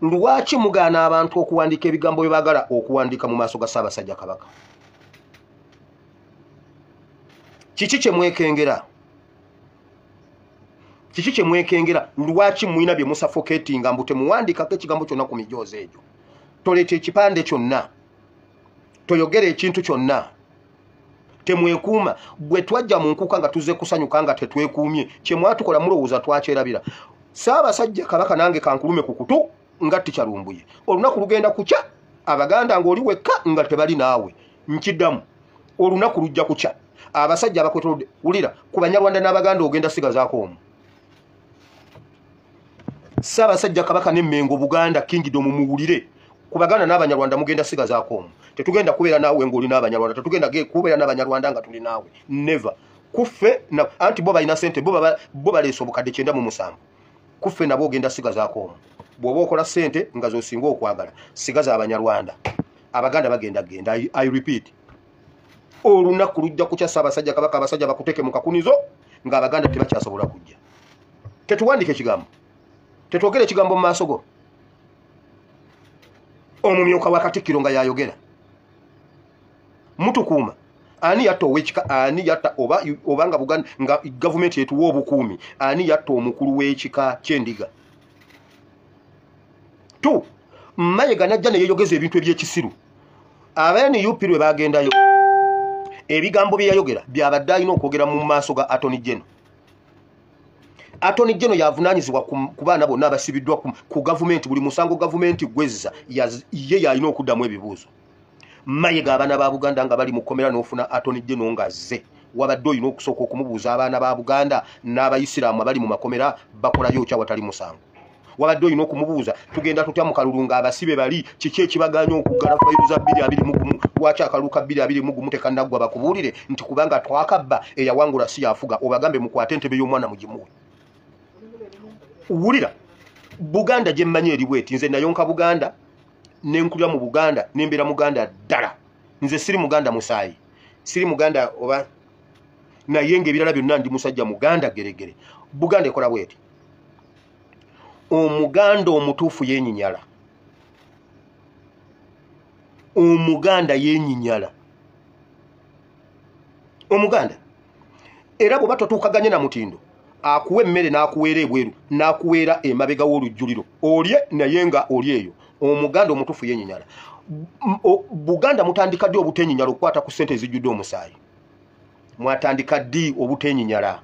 Lwaki mugana abantu okuwandika ebigambo bye bagala okuwandika mu maaso ga Ssaabasajja Kabaka? Kiki kye mwekengera lwaki mwina bye musuffocatinga mbu temuwandikako ekigambo kyonna ku mijoozi egyo toleeta ekipande kyonna toyogera ekintu kyonna temwekuuma bwe twajja mu nkuka nga tuze kusanyuka nga tetwekuumye kye mwatukola mulowooza twakyerabira. Ssaabasajja Kabaka nange kankulume ku kutu nga tikyalumbuye olunaku lugenda kukya Abaganda ng'oli wekka nga tebali naawe nkiddamu olunaku lujja kukya abasajja abakwetolodde wulira ku Banyarwanda n'Abaganda ogenda sigazaako omu. Ssaabasajja Kabaka n'Emmengo Buganda Kingdom muwulire ku Baganda n'Abanyarwanda mugenda sigazaako omu. Tetugenda kubeera naawe ng'oli n'Abanyarwanda tetugenda kubeera n'Abanyarwanda nga tuli naawe never. Kuffe anti bo balina ssente bo baleese obukadde 97 kuffe nabo ogenda sigazaako omu. bw'oba okola ssente nga zosinga okwagala sigaza abanyarwanda abaganda bagenda genda. I repeat, olunaku lujja kukya Ssaabasajja Kabaka abasajja bakuteke mu kakunizo ng'abaganda tebakyasobola kujja. Tetuwandike ekigambo, tetwogere ekigambo mu maaso go. Omumyuka wa Katikkiro nga yayogera mutukuuma ani yatta ow'ekika, ani yatta oba nga Buganda nga gavumenti etuwa obukuumi, ani yatta omukulu w'ekika ky'endiga. Tu Mayiga najja ne yeeyogeza ebintu eby'ekisiru. Aba-NUP lwe bagendayo ebigambo bye yayogera byabadde alina okwogera mu maaso ga Attorney General. Attorney General yavunaanyizibwa ku baana bonna abasibiddwa ku gavumenti. Buli musango gavumenti gwezza ye yalina okuddamu ebibuuzo. Mayiga abaana ba Buganda nga bali mu kkomera n'ofuna Attorney General ng'azze, wabadde olina okusooka okumubuuza abaana ba Buganda n'Abayisiraamu abali mu makomera bakolayo kya watali musango. Wabadde olina okumubuuza tugenda tutya mu kalulu ng'abasibe bali kiki ekibaganya okuggala fayiro za 221, lwaki akalulu ka 221 tekannaggwa bakubuulire nti kubanga twakabba eyawangula si yafuga, obagambe mukwate entebe y'omwana mugimuwe. Wulira Buganda gye mmanyi eri bweti, nze nayonka Buganda nenkulira mu Buganda nembera Muganda ddala. Nze siri Muganda musaayi, siri Muganda oba naye ng'ebirala byonna ndi musajja Muganda geregere. Buganda ekola bweti, Omuganda omutuufu yenyinyala, Omuganda yenyinyala, Omuganda era bw'oba totuukaganye na mutindo akuwa emmere n'akuweera ebweru n'akuweera emabega w'olujjuliro olye naye nga oli eyo. Omuganda omutuufu yenyinyala. Buganda mutandika ddi obutenyinyala okukwata ku ssente ezijjudde omusaayi? Mwatandika ddi obutenyinyala?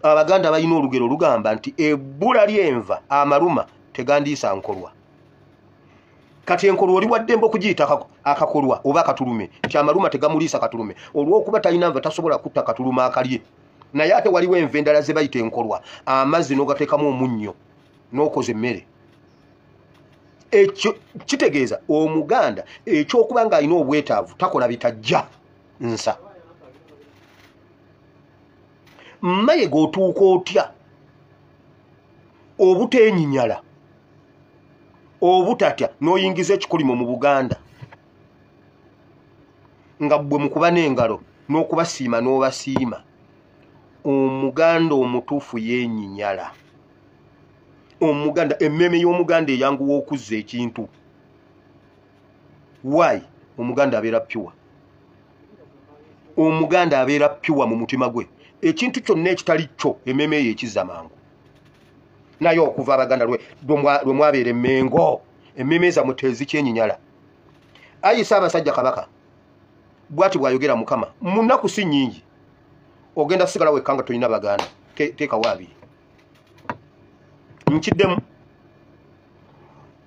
Abaganda balina olugero lugamba nti ebbula ly'enva amaluma tegandiisa nkolwa. Kati enkolwa oli waddembe okugiyita akakolwa oba akatulume, nti amaluma tegamuliisa katulume olw'okuba talina nva tasobola kutta katuluma akalye. Naye ate waliwo enva endala ze bayita enkolwa, amazzi n'ogateekamu omunnyo n'okoza emmere. Ekyo kitegeeza Omuganda ekyokuba ng'alina obwetaavu takola bitajja nsa. Mayiga otuuka otya obutenyinyala obutatya n'oyingiza ekikulimo mu Buganda nga bwe mukuba n'engalo n'okubasiima n'obasiima? Omuganda omutuufu yenyinyala. Omuganda emmeme y'Omuganda eyanguwa okuzza ekintu. Why? Omuganda abeera pure. Omuganda abeera pure mu mutima gwe. Ekintu kyonna ekitali kyo emmeme ye ekizza mangu. Naye okuva Abaganda lwe mwabeera emmengo, emmeme zammwe tezikyenyinyala. Ayi Ssaabasajja Kabaka bw'ati bw'ayogera Mukama mu nnaku si nnyingi ogenda kusigala wekka nga tolina Baganda. Teekawo abiri nkiddemu.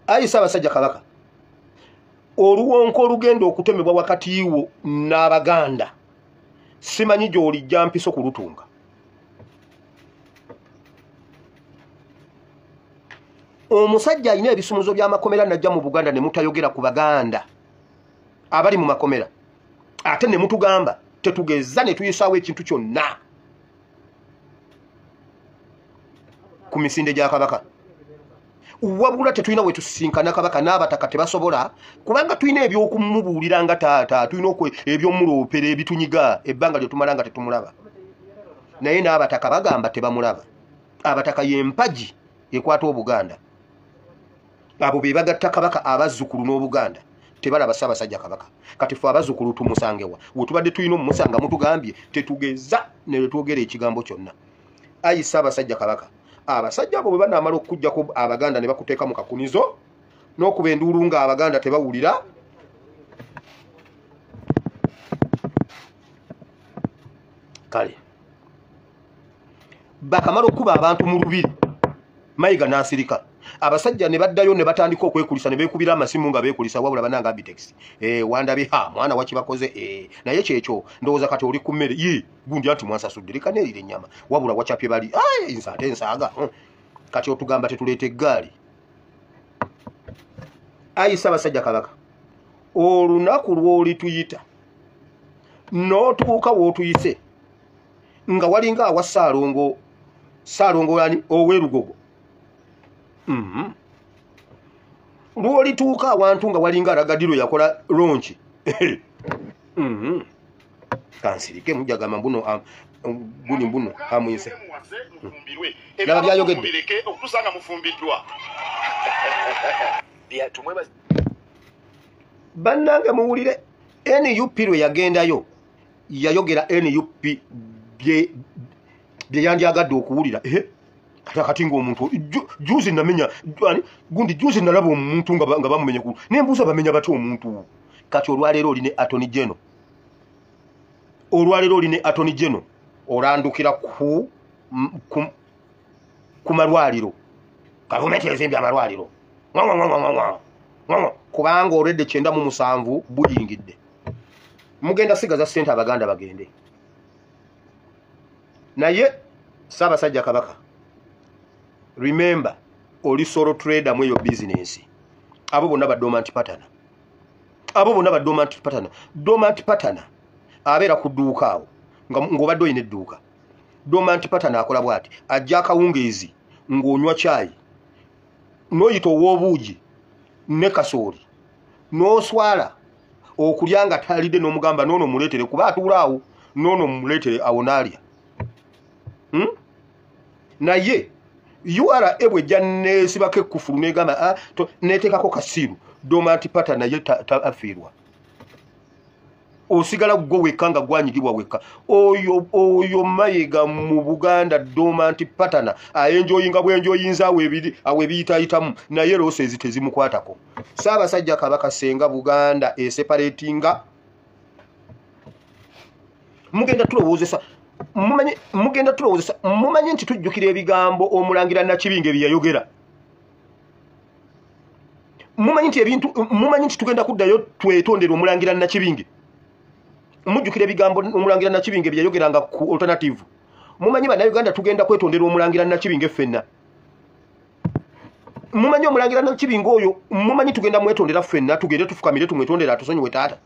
Ayi Ssaabasajja Kabaka, oluwonko olugenda okutemebwa wakati wo n'Abaganda simanyi gy'olijja mpiso ku lutunga. Omusajja alina ebisumuzo by'amakomera najja mu Buganda ne mutayogera ku Baganda abali mu makomera, ate ne mutugamba tetugeza ne tuyisaawo ekintu kyonna ku misinde gya Kabaka. Wabula tetulina we tusisinkana Kabaka n'abataka tebasobola, kubanga tulina eby'okumubuulira nga taata, tulina eby'omuloopera ebitunyiga ebbanga lye tumala nga tetumulaba. Naye n'abataka bagamba tebamulaba. Abataka y'empagi ekwata Obuganda. Abo be bagatta Kabaka abazzukulu n'Obuganda tebalaba Ssaabasajja Kabaka. Kati ffe abazzukulu tumusangewa. We tubadde tulina omusanga mutugambye tetugeza ne twogera ekigambo kyonna. Ayi Ssaabasajja Kabaka, abasajja abo bwe banaamala okujjako Abaganda ne bakuteeka mu kakunizo n'okuba enduulu nga Abaganda tebawulira, kale bakamala okuba abantu mu lubiri, Mayiga n'asirika. Abasajja ne baddayo ne batandika okwekulisa ne beekubira amasimu nga beekulisa, wabula bananga Bitex. Wandabye mwana wakibakoze naye kyekyo ndowooza kati oli ku mmere ye gundi ati mwansasudde leka neerira ennyama, wabula wakyapye bali ate ensaaga kati otugamba tetuleeta eggaali. Ayi Ssaabasajja Kabaka, olunaku lw'olituyita n'otuuka w'otuyise nga walinga awa Ssaalongo yani ow'Erugogo lwolituuka awantu nga walinga alagadiro yakola launch kansirike mujagamba mbuno guni mbuno amwise laba byayogedde okutusanga mufumbiddwa bannange muwulire NUP lwe yagendayo yayogera NUP bye yandyagadde okuwulira kati ng'omuntu juzi namenya gundi juzi nalaba omuntu nga bamumenye ku nembuuza bamenya batya omuntu kati olwaleero oli ne Attorney General olandukira ku malwaliro gavumenti ezimbye amalwaliro kubanga olwedde 97 buyingidde mugenda sigaza ssente abaganda bagende naye Ssaabasajja Kabaka remember oli solo trader mu eyo business abo bonna ba dormant partner abeera ku dduuka awo ng'obadde oyina edduuka dormant partner akola bw'ati ajja akawungeezi ng'onywa caayi n'oyita ow'obuugi ne kasooli n'oswala okulya nga talidde n'omugamba noono muleetere kuba atuula awo noono muleetere awo n'alya naye URA bwejja neesibako ekkufulu negamba neteekako kasiiru dormant partner naye afiirwa osigala gwo wekka nga gwanyigibwa wekka oyo Mayiga mu Buganda dormant partner ayenjoyinga bwenjoyinza awe biyitayitamu naye lose ezitezimukwatako Ssaabasajja Kabaka senga Buganda eseparatinga mugenda tulowoozesa mumanyi nti tujjukira ebigambo Omulangira Nakibinge bye yayogera mumanyi nti tugenda kuddayo twetondera Omulangira Nakibinge mujjukira ebigambo Omulangira Nakibinge bye yayogeranga ku alternative mumanyi bannayuganda tugenda kwetondera Omulangira Nakibinge ffenna mumanyi Omulangira Nakibinge oyo mumanyi tugenda mwetondera ffenna tugende tufukamire tumwetondera atusonyiwe taata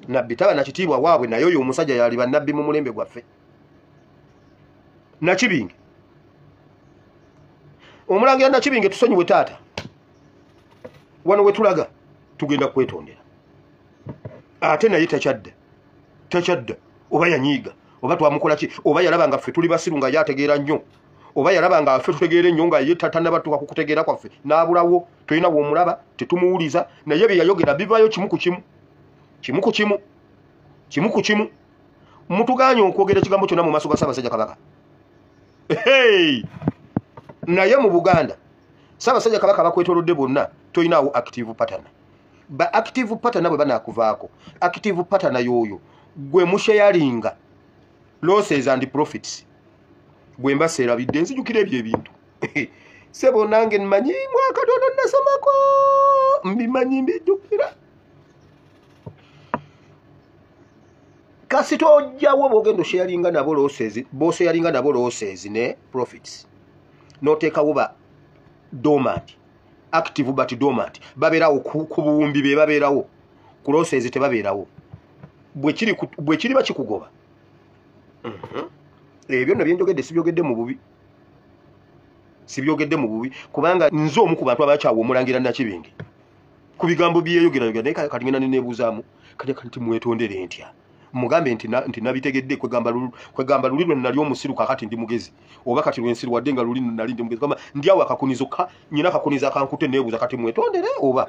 nabbi taba nakitiibwa waabwe naye oyo omusajja yali bannabbi mu mulembe gwaffe Nakibinge Omulangira Nakibinge tusonyiwe taata wano we tulaga tugenda kwetondera ate naye takyadda oba yanyiiga oba twamukola ki oba yalaba nga ffe tuli basiru nga yategeera nnyo oba yalaba nga ffe tutegeera ennyo nga ye tatannabatuuka ku kutegeera kwaffe n'abulawo tulina bw'omulaba tetumuwuliza naye bye yayogera bivaayo kimu ku kimu mutugaanye okwogera ekigambo kyonna mu maaso ga Ssaabasajja Kabaka naye mu Buganda Ssaabasajja Kabaka bakwetolodde bonna toyinaawo active partner ba active partner bwe banaakuvaako active partner y'oyo gwe mushayalinga losses and profits bwe mbaseerabidde nzijukira ebyo ebintu sebo nange mmanyi mwaka tono nasomako mbimanyi mbijjukira kasito ojjawo bwogenda oshayalinga nabo losses ne profits noteekawo ba dormant active but dormant babeerawo ku buwumbi be babeerawo ku losses tebabeerawo bwe kiri bakikugoba ebyo nabyo njogedde sibyogedde mu bubi kubanga nze omu ku bantu abakyawa Omulangira Nakibinge ku bigambo byeyogera naye kati ngenda neneebuuzaamu kati mwetondere ntya mugambe nti nabitegedde kwegamba luli lwe nali omusiru kakati ndi mugezi oba kati lwensiru wadde nga luli nali ndi mugezi kama ndyawo akakunizo nyina akakunizo akankute neebuuza kati mwetondere oba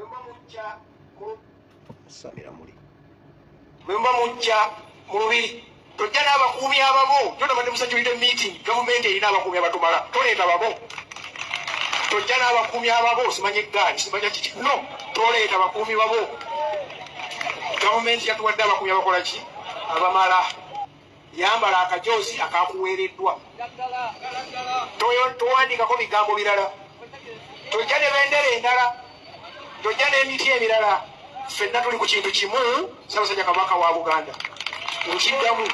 samira muli mwemba mujja mu lubiri tojja n'abakuumi ababo todabadde musajulire meeting gavumenti erina abakuumi abatumala toleeta babo tojja n'abakuumi ababo simanye eggaali simanya kiki no toleeta bakuumi babo gavumenti yatuwadde abakuumi abakola ki abamala yambala akajoozi akakuweereddwa towandikako bigambo birala tojja ne bendera endala tojja n'emiti emirala ffenna tuli ku kintu kimu Ssaabasajja Kabaka wa Buganda nkiddamu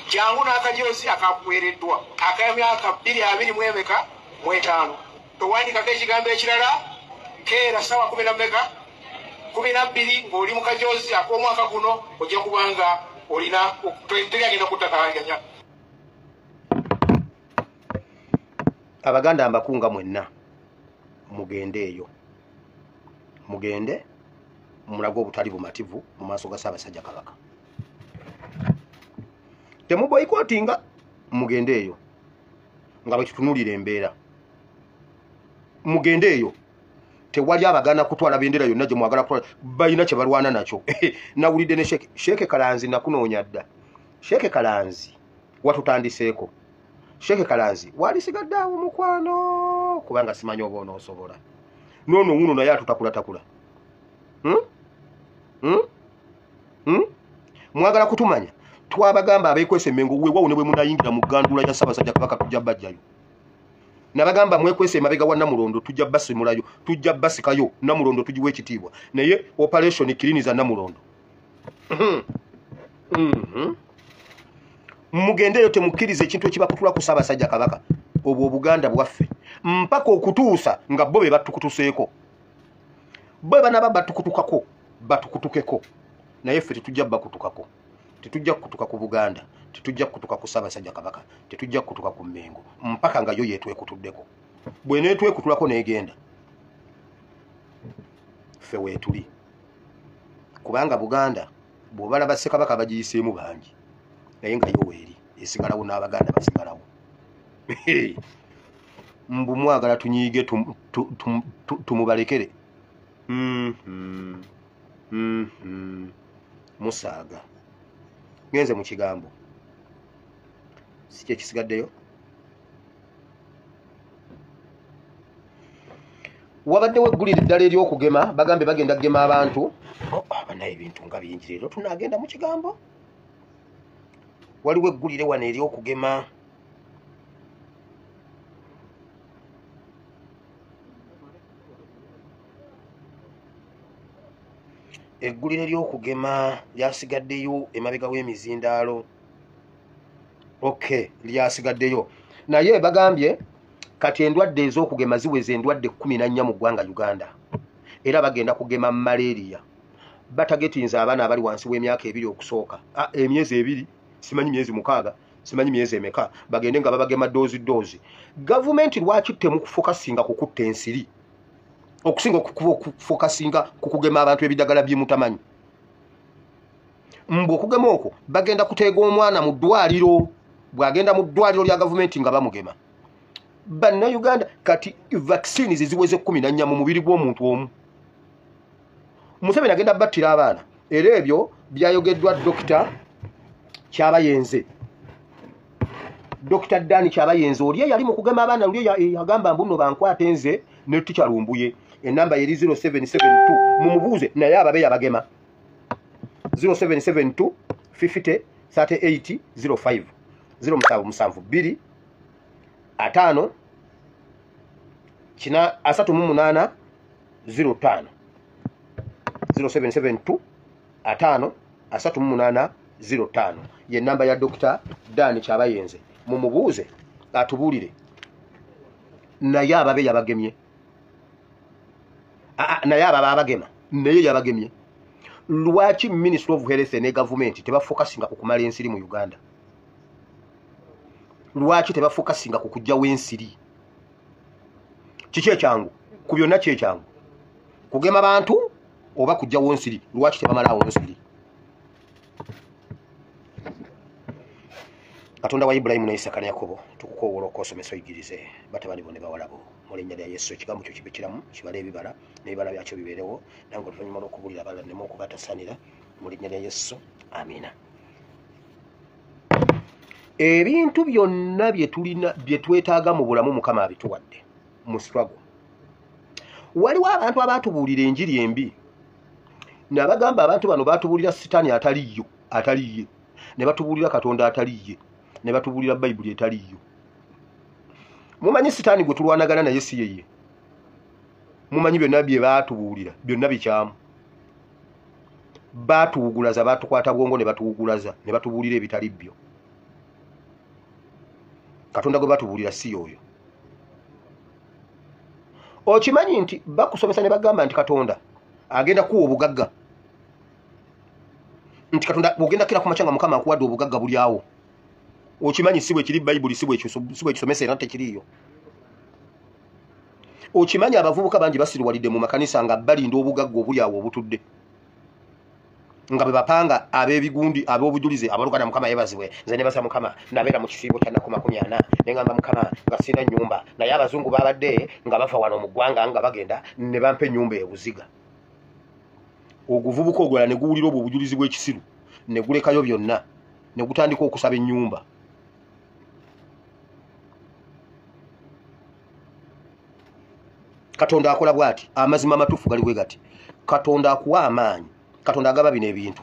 jangu n'akajoozi akakuweereddwa ak'emyaka 2025 towandikako ekigambo ekirala keera ssaawa 12 ng'oli mu kajoozi ak'omwaka guno ojja kubanga olina teri agenda kuttakalaganya abaganda mbakunga mwenna mugende eyo mugende mulago obutali bumativu mu maaso ga Ssaabasajja Kabaka temuboyikotinga mugende eyo nga bwekitunulira embeera mugende eyo tewali abagana kutwala bendera yonna gye mwagala kutwala balina kye balwana nakyo nawulidde ne Sheeke Kalanzi nakunoonya dda Sheeke Kalanzi watutandiseeko Sheeke Kalanzi walisigadde awo mukwano kubanga simanyi oba onoosobola noono wuno naye atutakula mwagala kutumanya twabagamba abeekwese Mengo weewawo ne bwe munayingira mu ggandula ya Ssaabasajja Kabaka tujja bajjayo nabagamba mwekwese emabega wa Namulondo tujja basimulayo tujja basikayo Namulondo tugiwe ekitiibwa naye operation kiriniza Namulondo mugendeyo temukkiriza ekintu ekibakutula ku Ssaabasajja Kabaka obwo Obuganda bwaffe mpaka okutuusa nga bo be batukutuseeko bo banaba batukutukako batukutukeko naye ffe tetujja bakutukako tetujja kutuka ku Buganda tetujja kutuka ku Ssaabasajja Kabaka tetujja kutuka ku Mengo mpaka nga yo yetwekutuddeko bwe netwekutulako negenda ffe weetuli kubanga Buganda bw'obalaba Ssekabaka bagiyiseemu bangi naye nga yo weeri esigalawo n'Abaganda basigalawo mbu mwagala tunyiige tumubalekere musaaga ngenze mu kigambo si kye kisigaddeyo wabaddewo eggulire eddala ery'okugema bagambe bagenda kugema abantu abanaye ebintu nga bingi leero tunaagenda mu kigambo waliwo eggulire wano ery'okugema eggulire ly'okugema lyasigaddeyo emabega w'emizindaalo lyasigaddeyo naye bagambye kati endwadde ez'okugema ziweze endwadde 14 mu ggwanga Uganda era bagenda kugema malaria batagetinza abaana abali wansi w'emyaka 2 okusooka emyezi 2 simanyi myezi 6 simanyi myezi emeka bagende nga babagema doozi gavumenti lwaki temukufokasinga kukutta ensiri okusinga okufokasinga kukugema abantu ebiddagala byemutamanyi mbu okugema okwo bagenda kuteega omwana mu ddwaliro bw'agenda mu ddwaliro lya gavumenti nga bamugema Bannayuganda kati vaccine ziziweze 14 mu mubiri gw'omuntu omu Museveni agenda battira abaana era ebyo byayogeddwa Dr. Kyabayenze Dr. Dani Kyabayenze oli yali mu kugema abaana oli yagamba mbuno bankwate nze ne tukyalumbuye enamba yeri 0772 mumubuuze naye ababe yabagema 0772 50 38 05 0772 5 kina 38 05 0772 5 38 05 ye namba ya Dr. Dani Kyabayenze mumubuuze atubuulire naye ababe yabagemye naye ababa abagema naye yabagemye lwaki Ministry of Health ne government tebafokasinga ku kumala ensiri mu Uganda lwaki tebafokasinga ku kujjawo ensiri kiki ekyangu ku byonna ki ekyangu kugema abantu oba kujjawo ensiri lwaki tebamalaawo ensiri Katonda wa Ibrahim ne Isaka ne Yakobo tukukoowola okosomesa oyigirize batabani bone bawalabo mu linnya lya Yesu ekigambo kyo kibikiramu kibala ebibala n'ebibala byakyo bibeerewo nange oluvannyuma lw'okubulira abala nneme okubatasanira mu linnya lya Yesu amina ebintu byonna bye tulina bye twetaaga mu bulamu Mukama abituwadde mu struggle waliwo abantu abaatubuulira enjiri embi nabagamba abantu bano baatubuulira sitaani ataliye ne batubuulira Katonda ataliye ne batubuulira Bayibuli etaliyo mumanyi sitaani gwe tulwanagana naye si yeye mumanyi byonna bye baatubuulira byonna bikyamu baatuwugulaza baatukwata bwongo ne batuwugulaza ne batubuulira ebitali byo Katonda gwe batubuulira si yoyo okimanyi nti bakusomesa ne bagamba nti Katonda agenda kuwa obugagga nti Katonda bw'ogenda kira ku macanga Mukama akuwadde obugagga buli awo okimanyi si bwe kiri Bayibuli si bwe kisomesa era tekiriyo Okimanyi abavubuka bangi basirwalidde mu makanisa nga balinda obugagga obuli awo obutudde. Nga bwe bapanga ab'ebigundi ab'obujulizi abalugana Mukama yebazibwe nze ne basa Mukama nabeera mu kisiibo kya nnaku 40 ne ngamba Mukama nga sina nnyumba naye abazungu babadde nga bava wano mu ggwanga nga bagenda ne bampa ennyumba ebuziga. Oguvubuka ogwala ne guwulira obwo obujulizi bw'ekisiru ne gulekayo byonna ne gutandika okusaba ennyumba. Katonda akola bw'ati, amazima amatuufu gali bwe gati. Katonda akuwa amaanyi, Katonda agaba bino ebintu.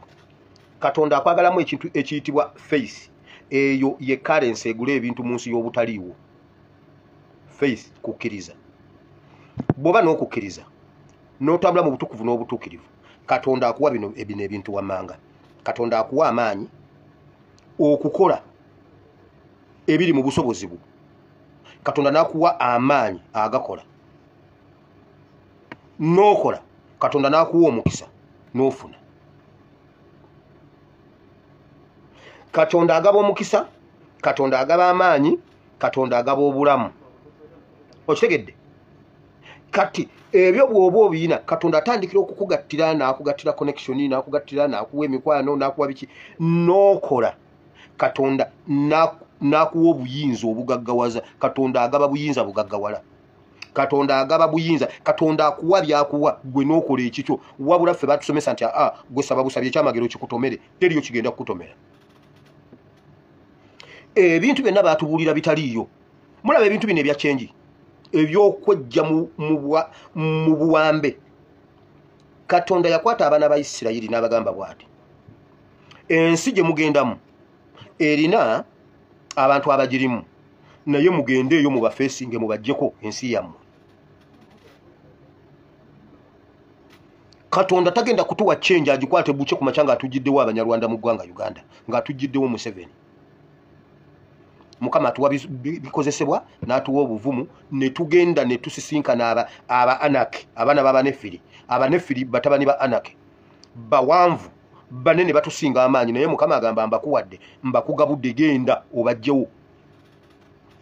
Katonda akwagalamu ekintu ekiyitibwa faith. Eyo ye currency egula ebintu mu nsi y'obutaliiwo. Faith kukkiriza. Bw'oba n'okukkiriza n'otambula mu butukuvu n'obutuukirivu, Katonda akuwa bino ebintu wammanga. Katonda akuwa amaanyi okukola ebiri mu busobozi bwo. Katonda n'akuwa amaanyi agakola. N'okola Katonda n'akuwa omukisa n'ofuna. Katonda agaba omukisa, Katonda agaba amaanyi, Katonda agaba obulamu. Okitegedde? Kati ebyo bw'oba obiyina Katonda atandikira okukugattira n'akugattira connection n'akugattira n'akuwa emikwano n'akuwa biki n'okola. Katonda n'akuwa obuyinza obugaggawaza. Katonda agaba buyinza bugaggawala. Katonda agaba buyinza. Katonda akuwa byakuwa gwe n'okola ekikyo. Wabula ffe batusomesa nti gwe saba busabye ekyamagero kikutomere teriyo kigenda kukutomera. Ebintu byonna baatubuulira bitaliiyo. Mulaba ebintu bino ebya change ebyokwejja mu buwambe. Katonda yakwata abaana ba Isirayiri n'abagamba bw'ati, ensi gye mugendamu erina abantu abagirimu, naye mugende eyo mubafeesinge mubaggyeko ensi yammwe. Katonda tagenda kutuwa change agikwate buche ku machanga atujiddewo Abanyarwanda mu ggwanga Uganda nga atujiddewo Museveni. Mukama atuwa bikozesebwa n'atuwa obuvumu ne tugenda ne tusisinkana aba Anaki, abaana b'Abanefiri. Abanefiri batabani ba Anaki bawanvu banene batusinga amaanyi, naye Mukama agamba mbakuwadde mbakugabudde genda obajjewo.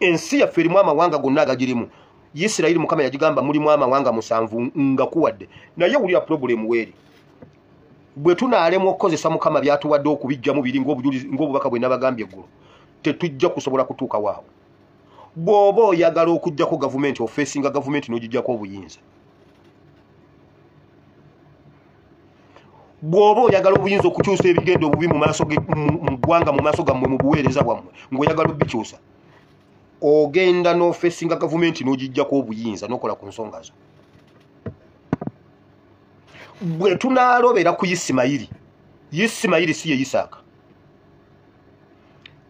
Ensi yaffe erimu amawanga gonna agagirimu. Isirayiri Mukama yagigamba mulimu amawanga 7 nga kuwadde, naye wulira problem weeri. Bwe tunaalemu okukozesa Mukama byatuwadde okubijjamu biri ng'obubaka bwe nabagambye eggulu, tetujja kusobola kutuuka waawo. Bw'oba oyagala okujjako gavumenti ofeesinga gavumenti n'ogijjako obuyinza. Bw'oba oyagala obuyinza okukyusa ebigenda obubi mu maaso mu ggwanga mu maaso gammwe mu buweereza bwammwe ng'oyagala obikyusa, ogenda n'ofeesinga gavumenti n'ogijjako obuyinza n'okola ku nsonga zo. Bwe tunaalobera ku Isimayiri, Isimayiri si ye Isaaka.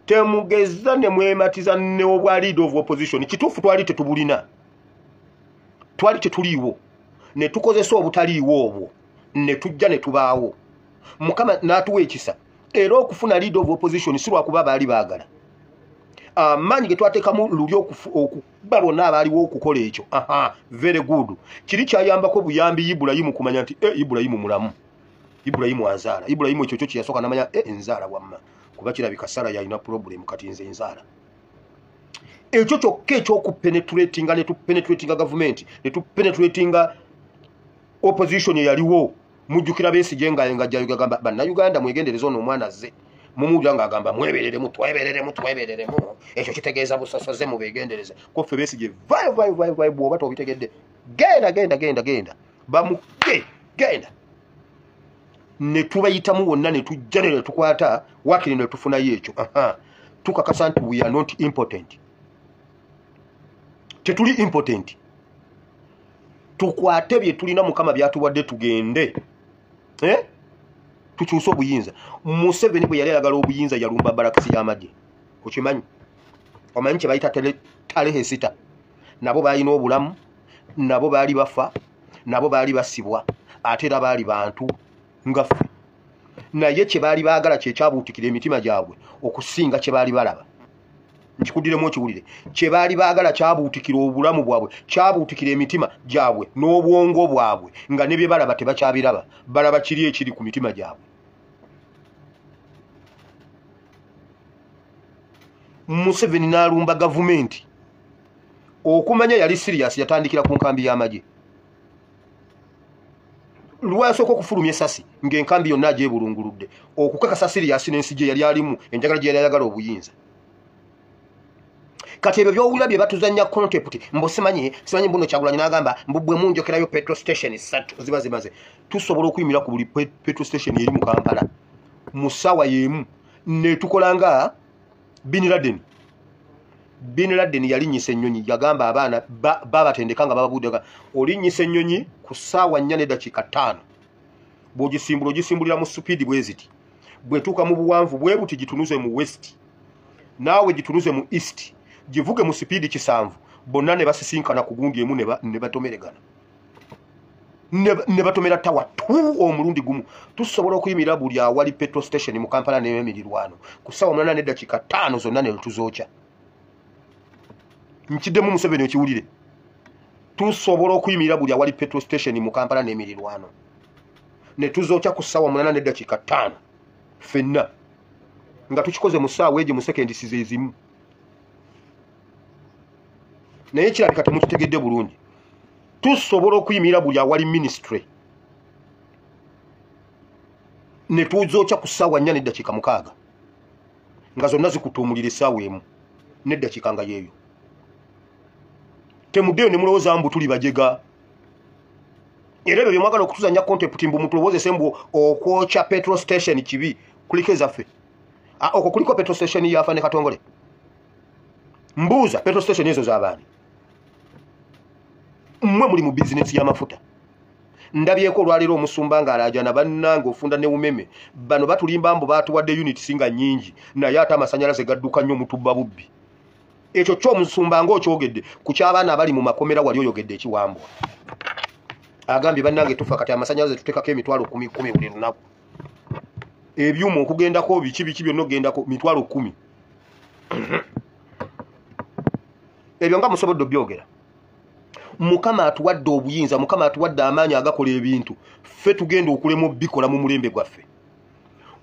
Temugeza ne mwematiza ne obwa leader of opposition. Kituufu twali tetubulina. Twali tetuliiwo. Ne tukozesa obutaliiwo obwo. Ne tujja ne tubaawo. Mukama n'atuwa ekisa. Era okufuna leader of opposition si lwakuba baali baagala. Amaanyi ge twateekamu luli okuba bonna abaaliwo okukola ekyo. Very good. Kiri kyayambako buyambi Ibulayimu kumanya nti Ibulayimu mulamu. Ibulayimu anzaala. Ibulayimu ekyo kyo kyasooka n'amanya enzaala wamma. Kuba kirabika Sara yalina problem kati nze enzaala. Ekyo kyokka ekyokupenetratinga ne tupenetratinga gavumenti ne tupenetratinga opposition yaliwo. Mujjukira Besigye ng'ajja agamba bannayuganda mwegendereza ono omwana azze. Mumuwulira ng'agamba mwebereremu twebereremu. Ekyo kitegeeza busosoze mu beegendereza. Ko ffe Besigye vayo bw'oba tobitegedde. Genda. Bamuge genda. Ne tubayitamu wonna ne tujja ne tukwata wakiri ne tufunayo ekyo. Tukakasa nti we are not important. Tetuli important. Tukwate bye tulina Mukama byatuwadde tugende. Tukyusa obuyinza. Museveni bwe yali ayagala obuyinza yalumba barakasi y'amagye. Okimanyi? Omanyi kye bayita talehe sita. Nabo balina obulamu, nabo baali bafa, nabo baali basibwa, ate era baali bantu ngaffe. Naye kye baali baagala kye kyabuutikira emitima gyabwe okusinga kye baali balaba. Nkikuddiremu okiwulire. Kye baali baagala kyabuutikira obulamu bwabwe, kyabuutikira emitima gyabwe n'obwongo bwabwe nga ne bye balaba tebakyabiraba. Balaba kiri ekiri ku mitima gyabwe. Museveni n'alumba gavumenti okumanya yali serious yatandikira ku nkambi y'amagye lwasooka okufulumya essasi ng'enkambi yonna agyebulunguludde okukakasa serious n'ensi gye yali alimu enjagala gye yali ayagala obuyinza kati ebyo byowulira bye batuzanya contempt simanyi mbuno Kyagulanyi n'agamba mbubwe munjokerayo petrol station 3 ziba zimaze tusobola okuyimira ku buli petrol station eri mu Kampala mu ssaawa y'emu ne tukolanga Bin Laden yalinyisa ennyonyi yagamba abaana babatendeka nga bababudde olinyisa ennyonyi ku ssaawa 4 n'eddakiika 5 bw'ogisimbulira mu speed bweziti bwetuuka mu buwanvu bwe buti gitunuze mu west naawe gitunuze mu east givuge mu speed 7 bonna ne basisinkana ku gundi emu ne batomeregana ne batomera tawa omulundi gumu tusobola okuyimira buli awali petrol station mu Kampala n'emirirwano ku ssaawa 8 n'eddakiika 5 zonna ne tuzookya nkiddemu Museveni okiwulire tusobola okuyimira buli awali petrol station mu Kampala n'emirirwano ne tuzookya ku ssaawa 8 n'eddakiika 5 ffenna nga tukikoze mu ssaawa egyo mu seconds ezimu naye kirabika temukitegedde bulungi tusobola okuyimira buli awali ministry ne tuzookya ku ssaawa 4 n'eddakiika 6 nga zonna zikutuumulira essaawa emu n'eddakiika nga yeeyo temuddeyo ne mulowooza mbu tuli bajega era ebyo byemwagala okutuzanya contempt mbu mutulowozese mbu okwokya petrol station kibi kuliko ezaffe okwo kuliko petrol station yafa ne Katongole mbuuza petrol station ezo z'abaani mmwe muli mu bizinesi y'amafuta ndabyeko olwaleero omusumba ng'alaajana bannange ofunda ne umeme bano batulimba mbu baatuwadde unit singa nnyingi naye ate amasanyalaze gadduka nnyo mutubba bubbi ekyo ky'omusumba ng'okyogedde ku ky'abaana abali mu makomera wali oyogedde ekiwambwa agambye bannange tufa kati amasanyalaze tuteekako emitwalo 10 buli lunaku ebyuma okugendako biki byonna ogendako mitwalo 10 ebyo nga musobodde obyogera Mukama atuwadde obuyinza Mukama atuwadde amaanyi agakola ebintu ffe tugenda okulema obikola mu mulembe gwaffe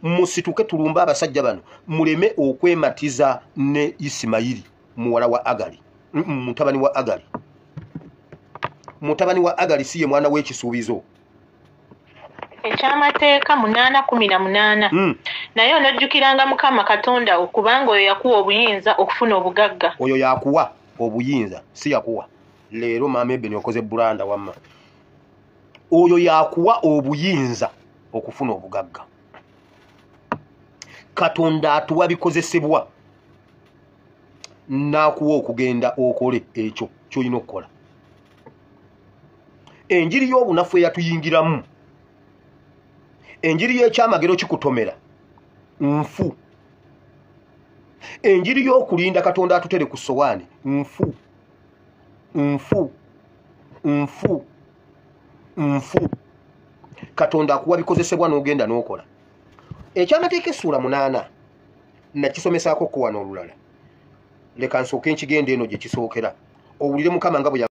musituke tulumba abasajja bano muleme okwematiza ne Isimayiri muwala wa Agali mutabani wa Agali siye mwana w'ekisuubizo ekyamateeka 8:18 naye onojjukiranga Mukama Katonda okubanga oyo yakuwa obuyinza okufuna obugagga oyo yakuwa obuyinza si yakuwa leero maama Ebeni okoze bulanda wamma oyo yakuwa obuyinza okufuna obugagga Katonda atuwa bikozesebwa nakuwa okugenda okole ekyo kyolina okukola enjiri y'obunafu eyatuyingiramu enjiri y'ekyamagero kikutomera nfu enjiri y'okulinda Katonda atutere ku sowaani nfu Katonda akuwa bikozesebwa n'ogenda n'okola ekyamateeka essuula 8 nakisomesaako ko wano olulala leka nsooke nkigenda eno gye kisookera owulire Mukama nga bwe